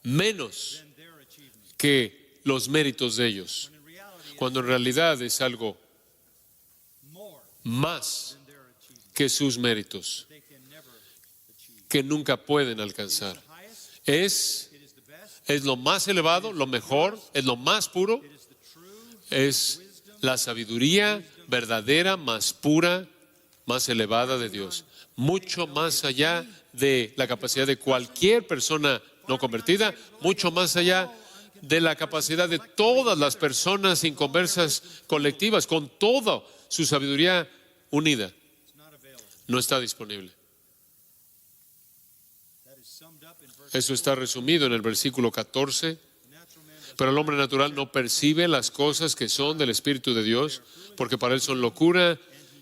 menos que los méritos de ellos, cuando en realidad es algo más que sus méritos, que nunca pueden alcanzar. Es lo más elevado, lo mejor, es lo más puro, es la sabiduría verdadera, más pura, más elevada de Dios, mucho más allá de la capacidad de cualquier persona no convertida, mucho más allá de la capacidad de todas las personas inconversas colectivas, con toda su sabiduría unida. No está disponible. Eso está resumido en el versículo 14. Pero el hombre natural no percibe las cosas que son del Espíritu de Dios, porque para él son locura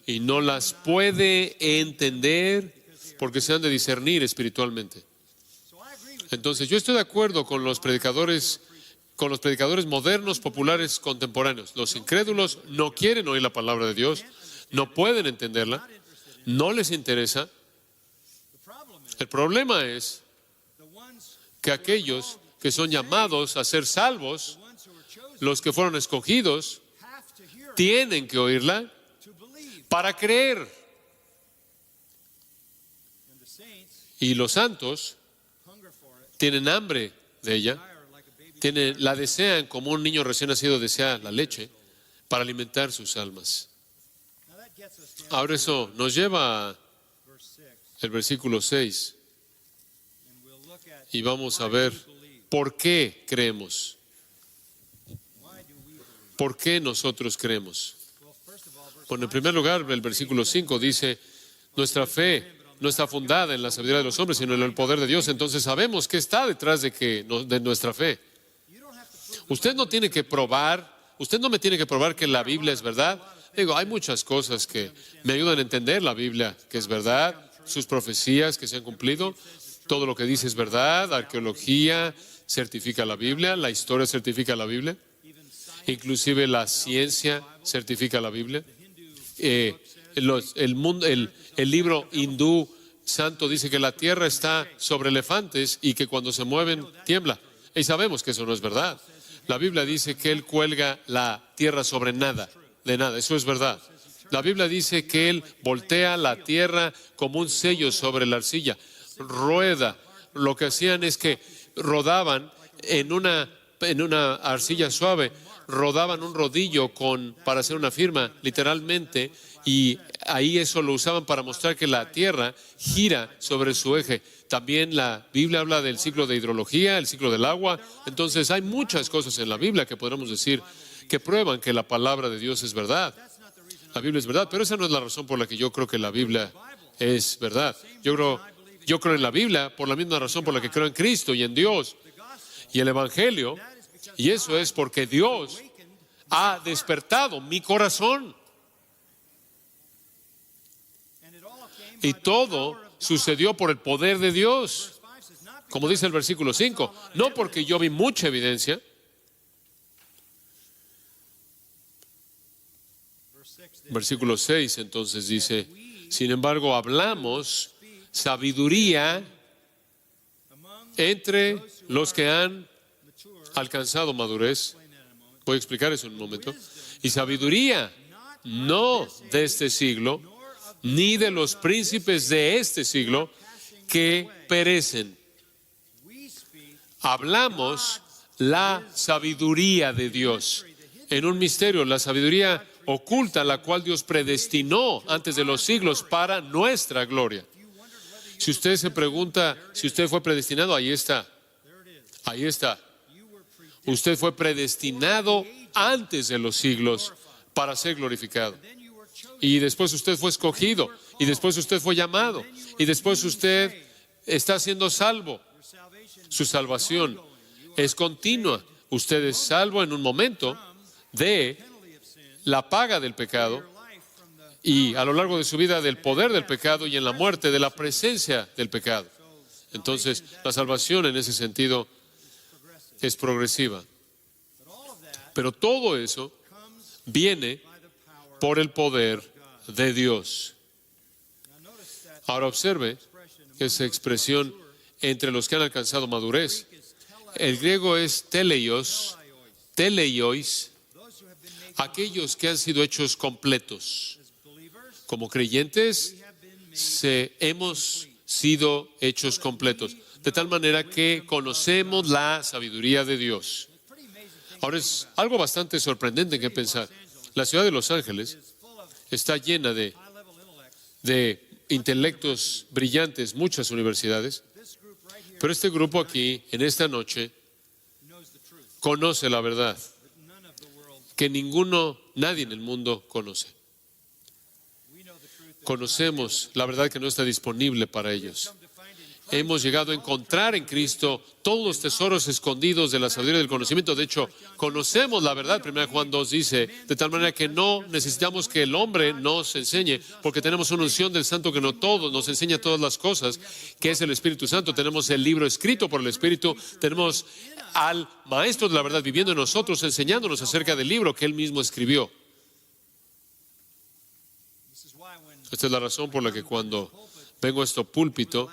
y no las puede entender porque se han de discernir espiritualmente. Entonces, yo estoy de acuerdo con los predicadores modernos, populares, contemporáneos. Los incrédulos no quieren oír la palabra de Dios, no pueden entenderla, no les interesa. El problema es que aquellos que son llamados a ser salvos, los que fueron escogidos, tienen que oírla para creer. Y los santos tienen hambre de ella, la desean como un niño recién nacido desea la leche para alimentar sus almas. Ahora eso nos lleva al versículo 6 y vamos a ver por qué creemos. ¿Por qué nosotros creemos? Bueno, en primer lugar, el versículo 5 dice, nuestra fe no está fundada en la sabiduría de los hombres, sino en el poder de Dios. Entonces sabemos qué está detrás de nuestra fe. Usted no tiene que probar, usted no me tiene que probar que la Biblia es verdad. Digo, hay muchas cosas que me ayudan a entender la Biblia, que es verdad, sus profecías que se han cumplido, todo lo que dice es verdad, arqueología certifica la Biblia, la historia certifica la Biblia, inclusive la ciencia certifica la Biblia. El libro hindú santo dice que la tierra está sobre elefantes y que cuando se mueven tiembla. Y sabemos que eso no es verdad. La Biblia dice que Él cuelga la tierra sobre nada, de nada. Eso es verdad. La Biblia dice que Él voltea la tierra como un sello sobre la arcilla. Rueda. Lo que hacían es que rodaban en una arcilla suave, rodaban un rodillo para hacer una firma, literalmente, y ahí eso lo usaban para mostrar que la tierra gira sobre su eje. También la Biblia habla del ciclo de hidrología, el ciclo del agua. Entonces hay muchas cosas en la Biblia que podemos decir que prueban que la palabra de Dios es verdad. La Biblia es verdad, pero esa no es la razón por la que yo creo que la Biblia es verdad. Yo creo en la Biblia por la misma razón por la que creo en Cristo y en Dios y el Evangelio. Y eso es porque Dios ha despertado mi corazón. Y todo sucedió por el poder de Dios. Como dice el versículo 5, no porque yo vi mucha evidencia. Versículo 6 entonces dice, sin embargo hablamos sabiduría entre los que han alcanzado madurez. Voy a explicar eso en un momento. Y sabiduría no de este siglo, ni de los príncipes de este siglo que perecen. Hablamos la sabiduría de Dios en un misterio, la sabiduría oculta, la cual Dios predestinó antes de los siglos para nuestra gloria. Si usted se pregunta si usted fue predestinado, ahí está. Ahí está. Usted fue predestinado antes de los siglos para ser glorificado. Y después usted fue escogido. Y después usted fue llamado. Y después usted está siendo salvo. Su salvación es continua. Usted es salvo en un momento de la paga del pecado y a lo largo de su vida del poder del pecado y en la muerte de la presencia del pecado. Entonces, la salvación en ese sentido es progresiva. Pero todo eso viene por el poder de Dios. Ahora observe esa expresión entre los que han alcanzado madurez. El griego es teleios, aquellos que han sido hechos completos. Como creyentes, hemos sido hechos completos, de tal manera que conocemos la sabiduría de Dios. Ahora es algo bastante sorprendente que pensar. La ciudad de Los Ángeles está llena de intelectos brillantes, muchas universidades, pero este grupo aquí, en esta noche, conoce la verdad que nadie en el mundo conoce. Conocemos la verdad que no está disponible para ellos. Hemos llegado a encontrar en Cristo todos los tesoros escondidos de la sabiduría y del conocimiento. De hecho, conocemos la verdad. 1 Juan 2 dice, de tal manera que no necesitamos que el hombre nos enseñe, porque tenemos una unción del Santo que nos enseña todas las cosas, que es el Espíritu Santo. Tenemos el libro escrito por el Espíritu. Tenemos al Maestro de la verdad viviendo en nosotros, enseñándonos acerca del libro que Él mismo escribió. Esta es la razón por la que cuando vengo a este púlpito,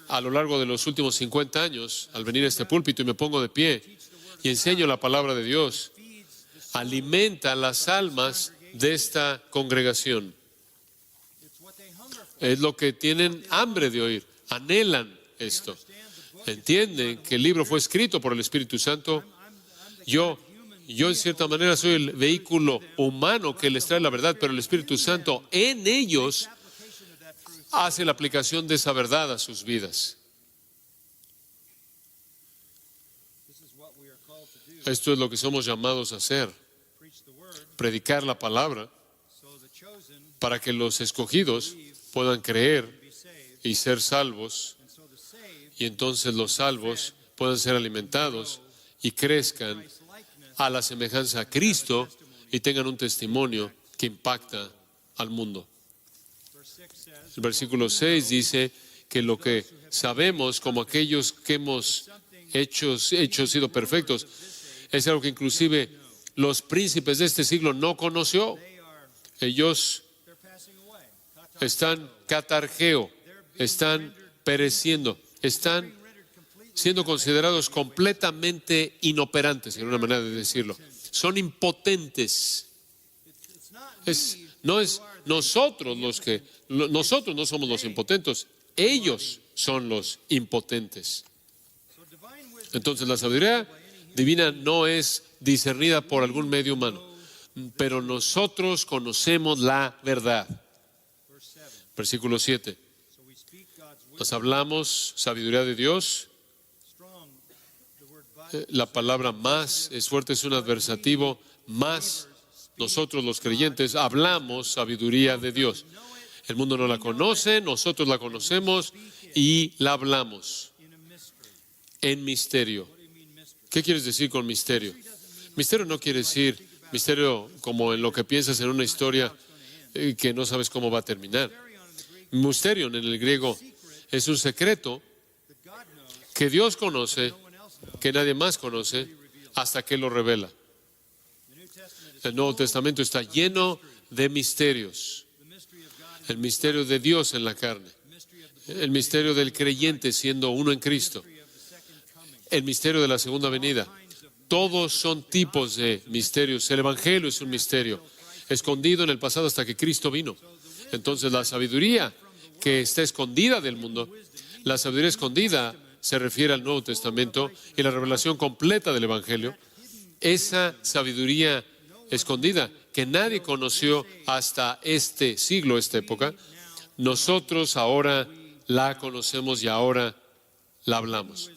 a lo largo de los últimos 50 años, al venir a este púlpito y me pongo de pie y enseño la palabra de Dios, alimenta las almas de esta congregación. Es lo que tienen hambre de oír, anhelan esto. Entienden que el libro fue escrito por el Espíritu Santo. Yo en cierta manera soy el vehículo humano que les trae la verdad, pero el Espíritu Santo en ellos hace la aplicación de esa verdad a sus vidas. Esto es lo que somos llamados a hacer: predicar la palabra para que los escogidos puedan creer y ser salvos, y entonces los salvos puedan ser alimentados y crezcan a la semejanza a Cristo y tengan un testimonio que impacta al mundo. El versículo 6 dice que lo que sabemos como aquellos que hemos sido perfectos es algo que inclusive los príncipes de este siglo no conoció. Ellos están catargeo, están pereciendo, están siendo considerados completamente inoperantes, en una manera de decirlo. Son impotentes. Nosotros no somos los impotentes, ellos son los impotentes. Entonces la sabiduría divina no es discernida por algún medio humano, pero nosotros conocemos la verdad. Versículo 7. Nos hablamos sabiduría de Dios. La palabra más es fuerte, es un adversativo. Más, nosotros los creyentes hablamos sabiduría de Dios. El mundo no la conoce, nosotros la conocemos y la hablamos en misterio. ¿Qué quieres decir con misterio? Misterio no quiere decir misterio como en lo que piensas en una historia que no sabes cómo va a terminar. Misterio en el griego es un secreto que Dios conoce, que nadie más conoce, hasta que lo revela. El Nuevo Testamento está lleno de misterios. El misterio de Dios en la carne, el misterio del creyente siendo uno en Cristo, el misterio de la segunda venida. Todos son tipos de misterios. El Evangelio es un misterio escondido en el pasado hasta que Cristo vino. Entonces la sabiduría que está escondida del mundo, la sabiduría escondida se refiere al Nuevo Testamento y la revelación completa del Evangelio. Esa sabiduría escondida que nadie conoció hasta este siglo, esta época, nosotros ahora la conocemos y ahora la hablamos.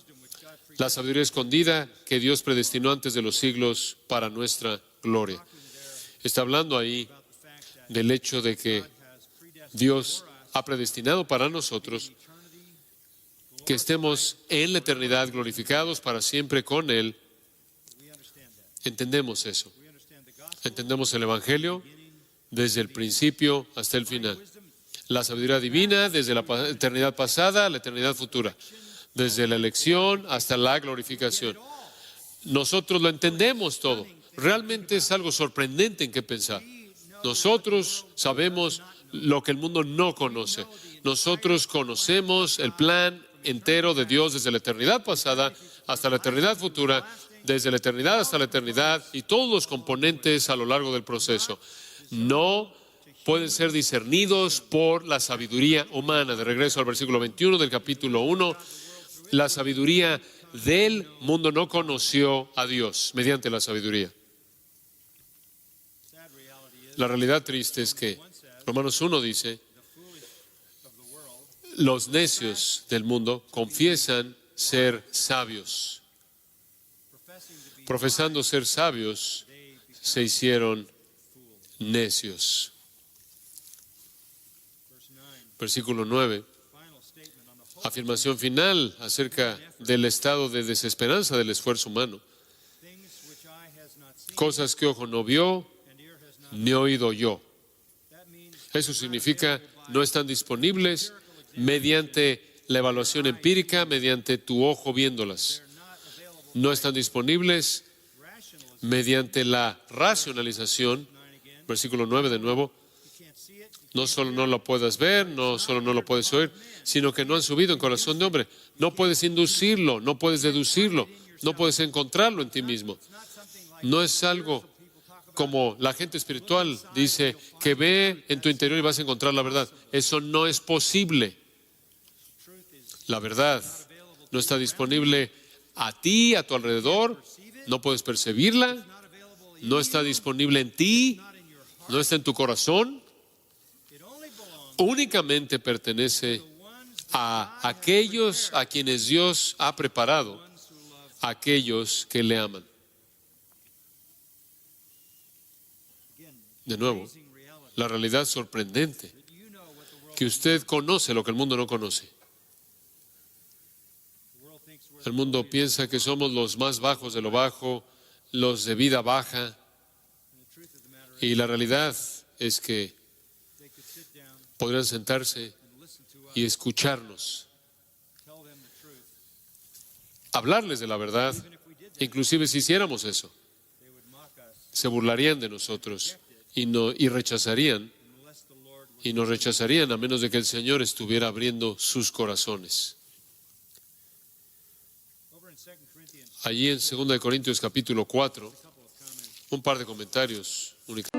La sabiduría escondida que Dios predestinó antes de los siglos para nuestra gloria. Está hablando ahí del hecho de que Dios ha predestinado para nosotros que estemos en la eternidad glorificados para siempre con Él. Entendemos eso. Entendemos el Evangelio desde el principio hasta el final. La sabiduría divina desde la eternidad pasada a la eternidad futura. Desde la elección hasta la glorificación. Nosotros lo entendemos todo. Realmente es algo sorprendente en qué pensar. Nosotros sabemos lo que el mundo no conoce. Nosotros conocemos el plan entero de Dios desde la eternidad pasada hasta la eternidad futura, desde la eternidad hasta la eternidad, y todos los componentes a lo largo del proceso no pueden ser discernidos por la sabiduría humana. De regreso al versículo 21 del capítulo 1, la sabiduría del mundo no conoció a Dios mediante la sabiduría. La realidad triste es que Romanos 1 dice, los necios del mundo confiesan ser sabios. Profesando ser sabios, se hicieron necios. Versículo 9. Afirmación final acerca del estado de desesperanza del esfuerzo humano. Cosas que ojo no vio, ni oído yo. Eso significa no están disponibles mediante la evaluación empírica, mediante tu ojo viéndolas. No están disponibles mediante la racionalización. Versículo 9 de nuevo. No solo no lo puedas ver, no solo no lo puedes oír, sino que no han subido en corazón de hombre. No puedes inducirlo, no puedes deducirlo, no puedes encontrarlo en ti mismo. No es algo como la gente espiritual dice que ve en tu interior y vas a encontrar la verdad. Eso no es posible. La verdad no está disponible a ti, a tu alrededor, no puedes percibirla, no está disponible en ti, no está en tu corazón. Únicamente pertenece a aquellos a quienes Dios ha preparado, a aquellos que le aman. De nuevo, la realidad sorprendente, que usted conoce lo que el mundo no conoce. El mundo piensa que somos los más bajos de lo bajo, los de vida baja, y la realidad es que podrían sentarse y escucharnos, hablarles de la verdad. Inclusive si hiciéramos eso, se burlarían de nosotros y rechazarían, y nos rechazarían a menos de que el Señor estuviera abriendo sus corazones. Allí en 2 Corintios capítulo 4, un par de comentarios únicamente.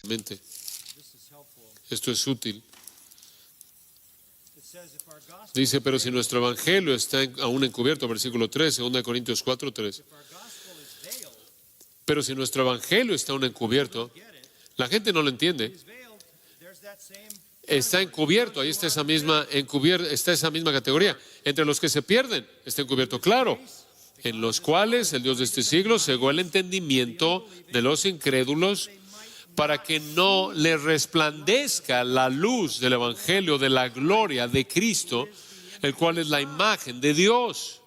poderosamente. Esto es útil. Dice, pero si nuestro evangelio está aún encubierto, versículo 3, 2 Corintios 4, 3. Pero si nuestro evangelio está aún encubierto, la gente no lo entiende. Está encubierto, ahí está esa misma categoría. Entre los que se pierden, está encubierto, claro, en los cuales el Dios de este siglo cegó el entendimiento de los incrédulos para que no les resplandezca la luz del evangelio de la gloria de Cristo, el cual es la imagen de Dios.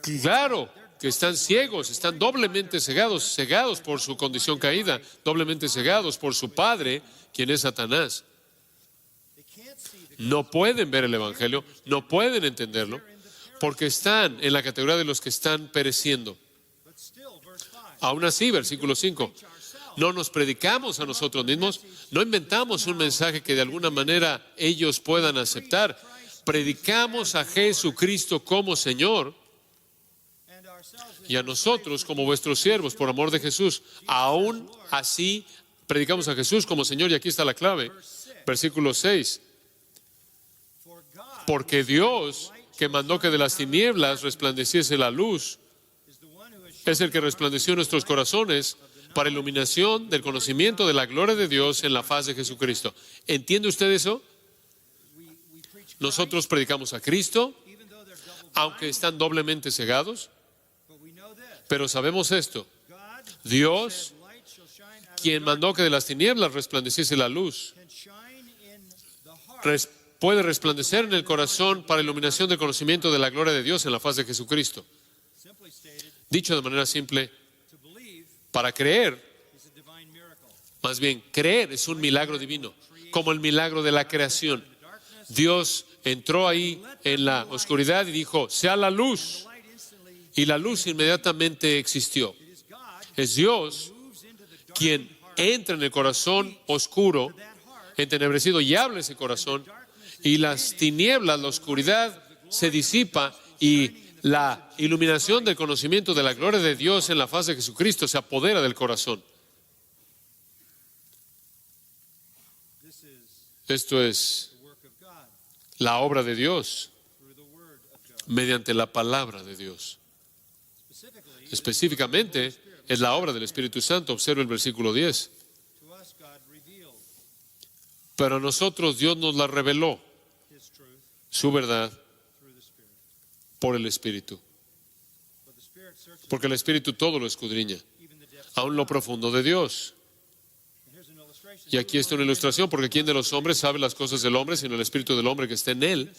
Claro que están ciegos, están doblemente cegados por su condición caída, doblemente cegados por su padre, quien es Satanás. No pueden ver el evangelio, no pueden entenderlo, porque están en la categoría de los que están pereciendo. Aún así, versículo 5, no nos predicamos a nosotros mismos, no inventamos un mensaje que de alguna manera ellos puedan aceptar. Predicamos a Jesucristo como Señor y a nosotros como vuestros siervos por amor de Jesús. Aún así, predicamos a Jesús como Señor, y aquí está la clave. Versículo 6. Porque Dios, que mandó que de las tinieblas resplandeciese la luz, es el que resplandeció en nuestros corazones para iluminación del conocimiento de la gloria de Dios en la faz de Jesucristo. ¿Entiende usted eso? Nosotros predicamos a Cristo, aunque están doblemente cegados, pero sabemos esto. Dios, quien mandó que de las tinieblas resplandeciese la luz, puede resplandecer en el corazón para iluminación del conocimiento de la gloria de Dios en la faz de Jesucristo. Dicho de manera simple, para creer, más bien, creer es un milagro divino, como el milagro de la creación. Dios entró ahí en la oscuridad y dijo, sea la luz, y la luz inmediatamente existió. Es Dios quien entra en el corazón oscuro, entenebrecido, y habla ese corazón, y las tinieblas, la oscuridad se disipa, y la iluminación del conocimiento de la gloria de Dios en la faz de Jesucristo se apodera del corazón. Esto es la obra de Dios mediante la palabra de Dios. Específicamente es la obra del Espíritu Santo. Observa el versículo 10. Pero a nosotros Dios nos la reveló, su verdad, por el Espíritu. Porque el Espíritu todo lo escudriña, aún lo profundo de Dios. Y aquí está una ilustración, porque ¿quién de los hombres sabe las cosas del hombre sino el Espíritu del hombre que está en él?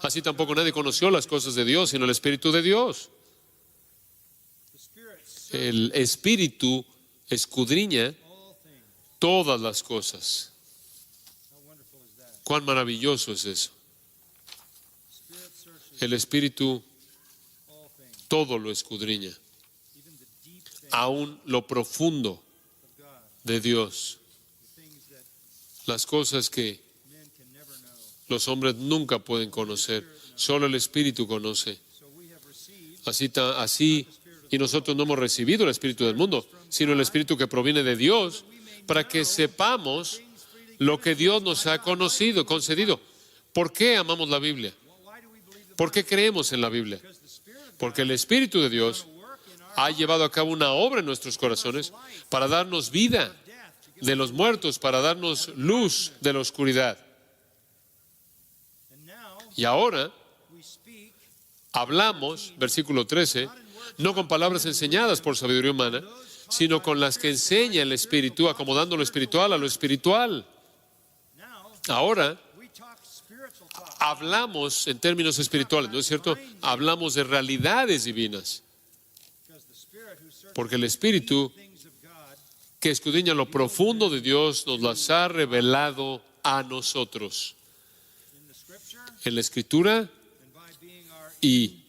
Así tampoco nadie conoció las cosas de Dios sino el Espíritu de Dios. El Espíritu escudriña todas las cosas. Cuán maravilloso es eso. El Espíritu todo lo escudriña, aún lo profundo de Dios. Las cosas que los hombres nunca pueden conocer, solo el Espíritu conoce. Así, y nosotros no hemos recibido el Espíritu del mundo, sino el Espíritu que proviene de Dios, para que sepamos lo que Dios nos ha concedido. ¿Por qué amamos la Biblia? ¿Por qué creemos en la Biblia? Porque el Espíritu de Dios ha llevado a cabo una obra en nuestros corazones para darnos vida de los muertos, para darnos luz de la oscuridad. Y ahora hablamos, versículo 13, no con palabras enseñadas por sabiduría humana, sino con las que enseña el Espíritu, acomodando lo espiritual a lo espiritual. Ahora hablamos en términos espirituales, ¿no es cierto? Hablamos de realidades divinas. Porque el Espíritu que escudriña lo profundo de Dios nos las ha revelado a nosotros. En la Escritura y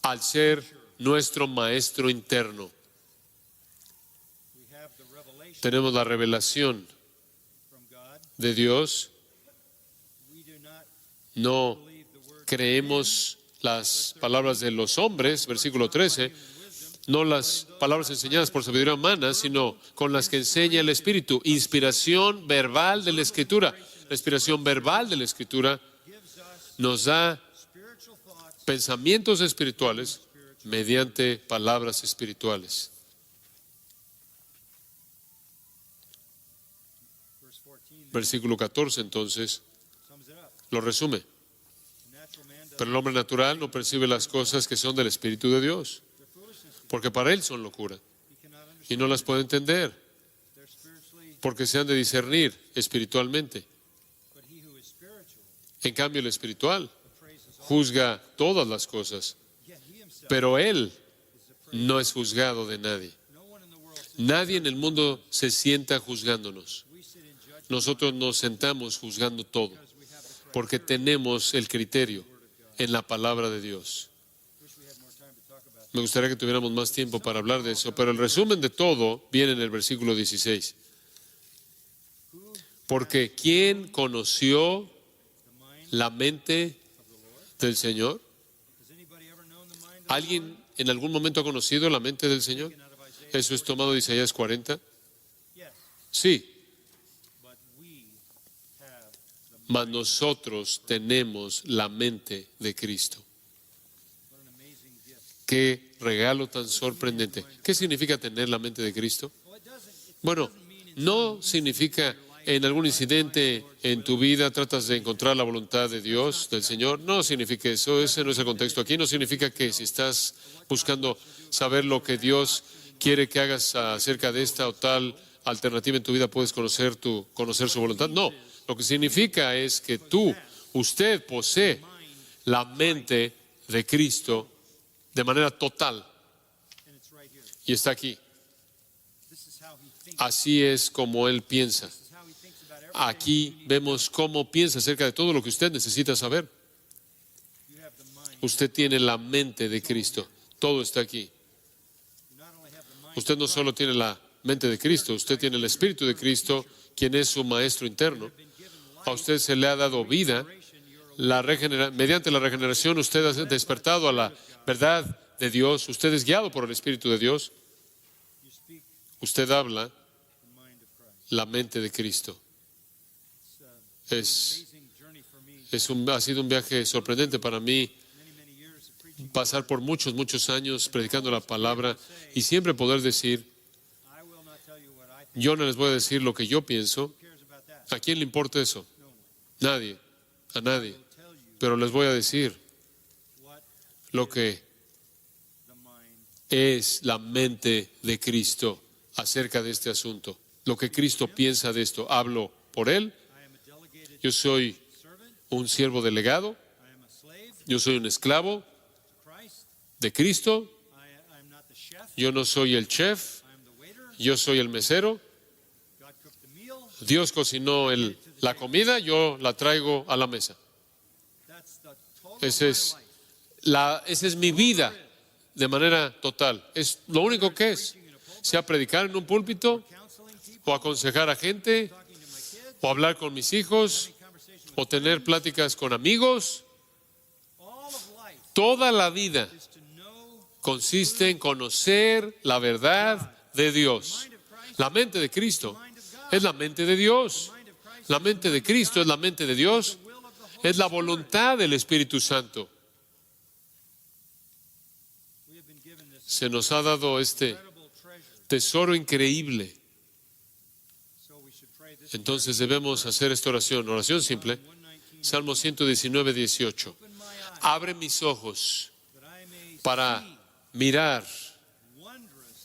al ser nuestro Maestro interno. Tenemos la revelación de Dios. No creemos las palabras de los hombres, versículo 13, No las palabras enseñadas por sabiduría humana, sino con las que enseña el Espíritu. Inspiración verbal de la Escritura. La inspiración verbal de la Escritura nos da pensamientos espirituales mediante palabras espirituales. Versículo 14, entonces, lo resume. Pero el hombre natural no percibe las cosas que son del Espíritu de Dios, porque para él son locura, y no las puede entender, porque se han de discernir espiritualmente. En cambio, el espiritual juzga todas las cosas, pero él no es juzgado de nadie. Nadie en el mundo se sienta juzgándonos. Nosotros nos sentamos juzgando todo, porque tenemos el criterio en la palabra de Dios. Me gustaría que tuviéramos más tiempo para hablar de eso, pero el resumen de todo viene en el versículo 16. Porque ¿quién conoció la mente del Señor? ¿Alguien en algún momento ha conocido la mente del Señor? ¿Eso es tomado de Isaías 40? Sí. Mas nosotros tenemos la mente de Cristo. Qué regalo tan sorprendente. ¿Qué significa tener la mente de Cristo? Bueno, no significa en algún incidente en tu vida tratas de encontrar la voluntad de Dios, del Señor. No significa eso, ese no es el contexto aquí. No significa que si estás buscando saber lo que Dios quiere que hagas acerca de esta o tal alternativa en tu vida, puedes conocer su voluntad. No, lo que significa es que usted posee la mente de Cristo de manera total. Y está aquí. Así es como Él piensa. Aquí vemos cómo piensa acerca de todo lo que usted necesita saber. Usted tiene la mente de Cristo. Todo está aquí. Usted no solo tiene la mente de Cristo, usted tiene el Espíritu de Cristo, quien es su maestro interno. A usted se le ha dado vida. Mediante la regeneración usted ha despertado a la verdad de Dios. Usted es guiado por el Espíritu de Dios. Usted habla la mente de Cristo. Ha sido un viaje sorprendente para mí pasar por muchos años predicando la palabra y siempre poder decir, yo no les voy a decir lo que yo pienso. ¿A quién le importa eso? Nadie, a nadie. Pero les voy a decir lo que es la mente de Cristo acerca de este asunto. Lo que Cristo piensa de esto. Hablo por Él. Yo soy un siervo delegado. Yo soy un esclavo de Cristo. Yo no soy el chef. Yo soy el mesero. Dios cocinó la comida, yo la traigo a la mesa. Esa es mi vida de manera total. Es lo único que es. Sea predicar en un púlpito, o aconsejar a gente, o hablar con mis hijos, o tener pláticas con amigos. Toda la vida consiste en conocer la verdad de Dios. La mente de Cristo es la mente de Dios. La mente de Cristo es la mente de Dios. Es la voluntad del Espíritu Santo. Se nos ha dado este tesoro increíble. Entonces debemos hacer esta oración simple. Salmo 119, 18. Abre mis ojos para mirar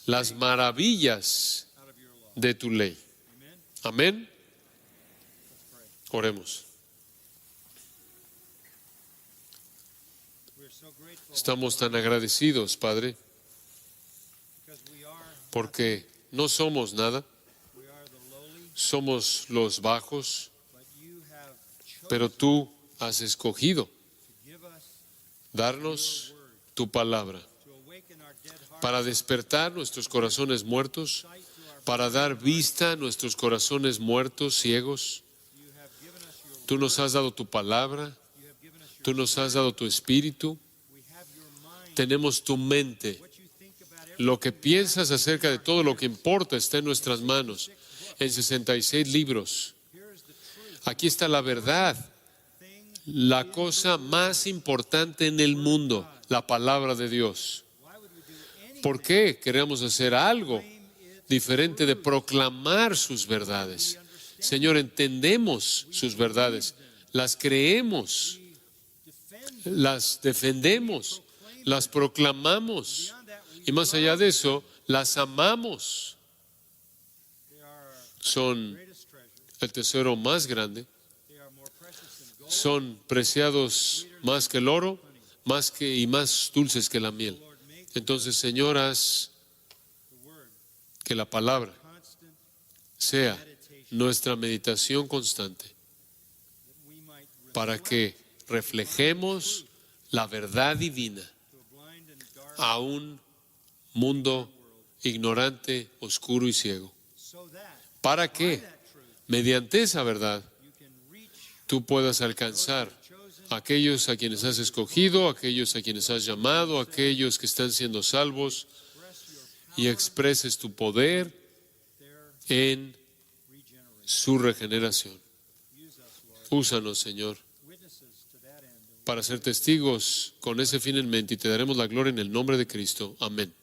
las maravillas de tu ley. Amén. Oremos. Estamos tan agradecidos, Padre, porque no somos nada, somos los bajos, pero tú has escogido darnos tu palabra para despertar nuestros corazones muertos, para dar vista a nuestros corazones muertos, ciegos. Tú nos has dado tu palabra, tú nos has dado tu espíritu, tenemos tu mente. Lo que piensas acerca de todo lo que importa está en nuestras manos, en 66 libros. Aquí está la verdad, la cosa más importante en el mundo, la palabra de Dios. ¿Por qué queremos hacer algo diferente de proclamar sus verdades? Señor, entendemos sus verdades, las creemos, las defendemos, las proclamamos y más allá de eso, las amamos. Son el tesoro más grande, son preciados más que el oro, y más dulces que la miel. Entonces, Señor, haz que la palabra sea nuestra meditación constante para que reflejemos la verdad divina a un mundo ignorante, oscuro y ciego. Para que, mediante esa verdad, tú puedas alcanzar a aquellos a quienes has escogido, a aquellos a quienes has llamado, a aquellos que están siendo salvos, y expreses tu poder en su regeneración. Úsanos, Señor, para ser testigos con ese fin en mente, y te daremos la gloria en el nombre de Cristo. Amén.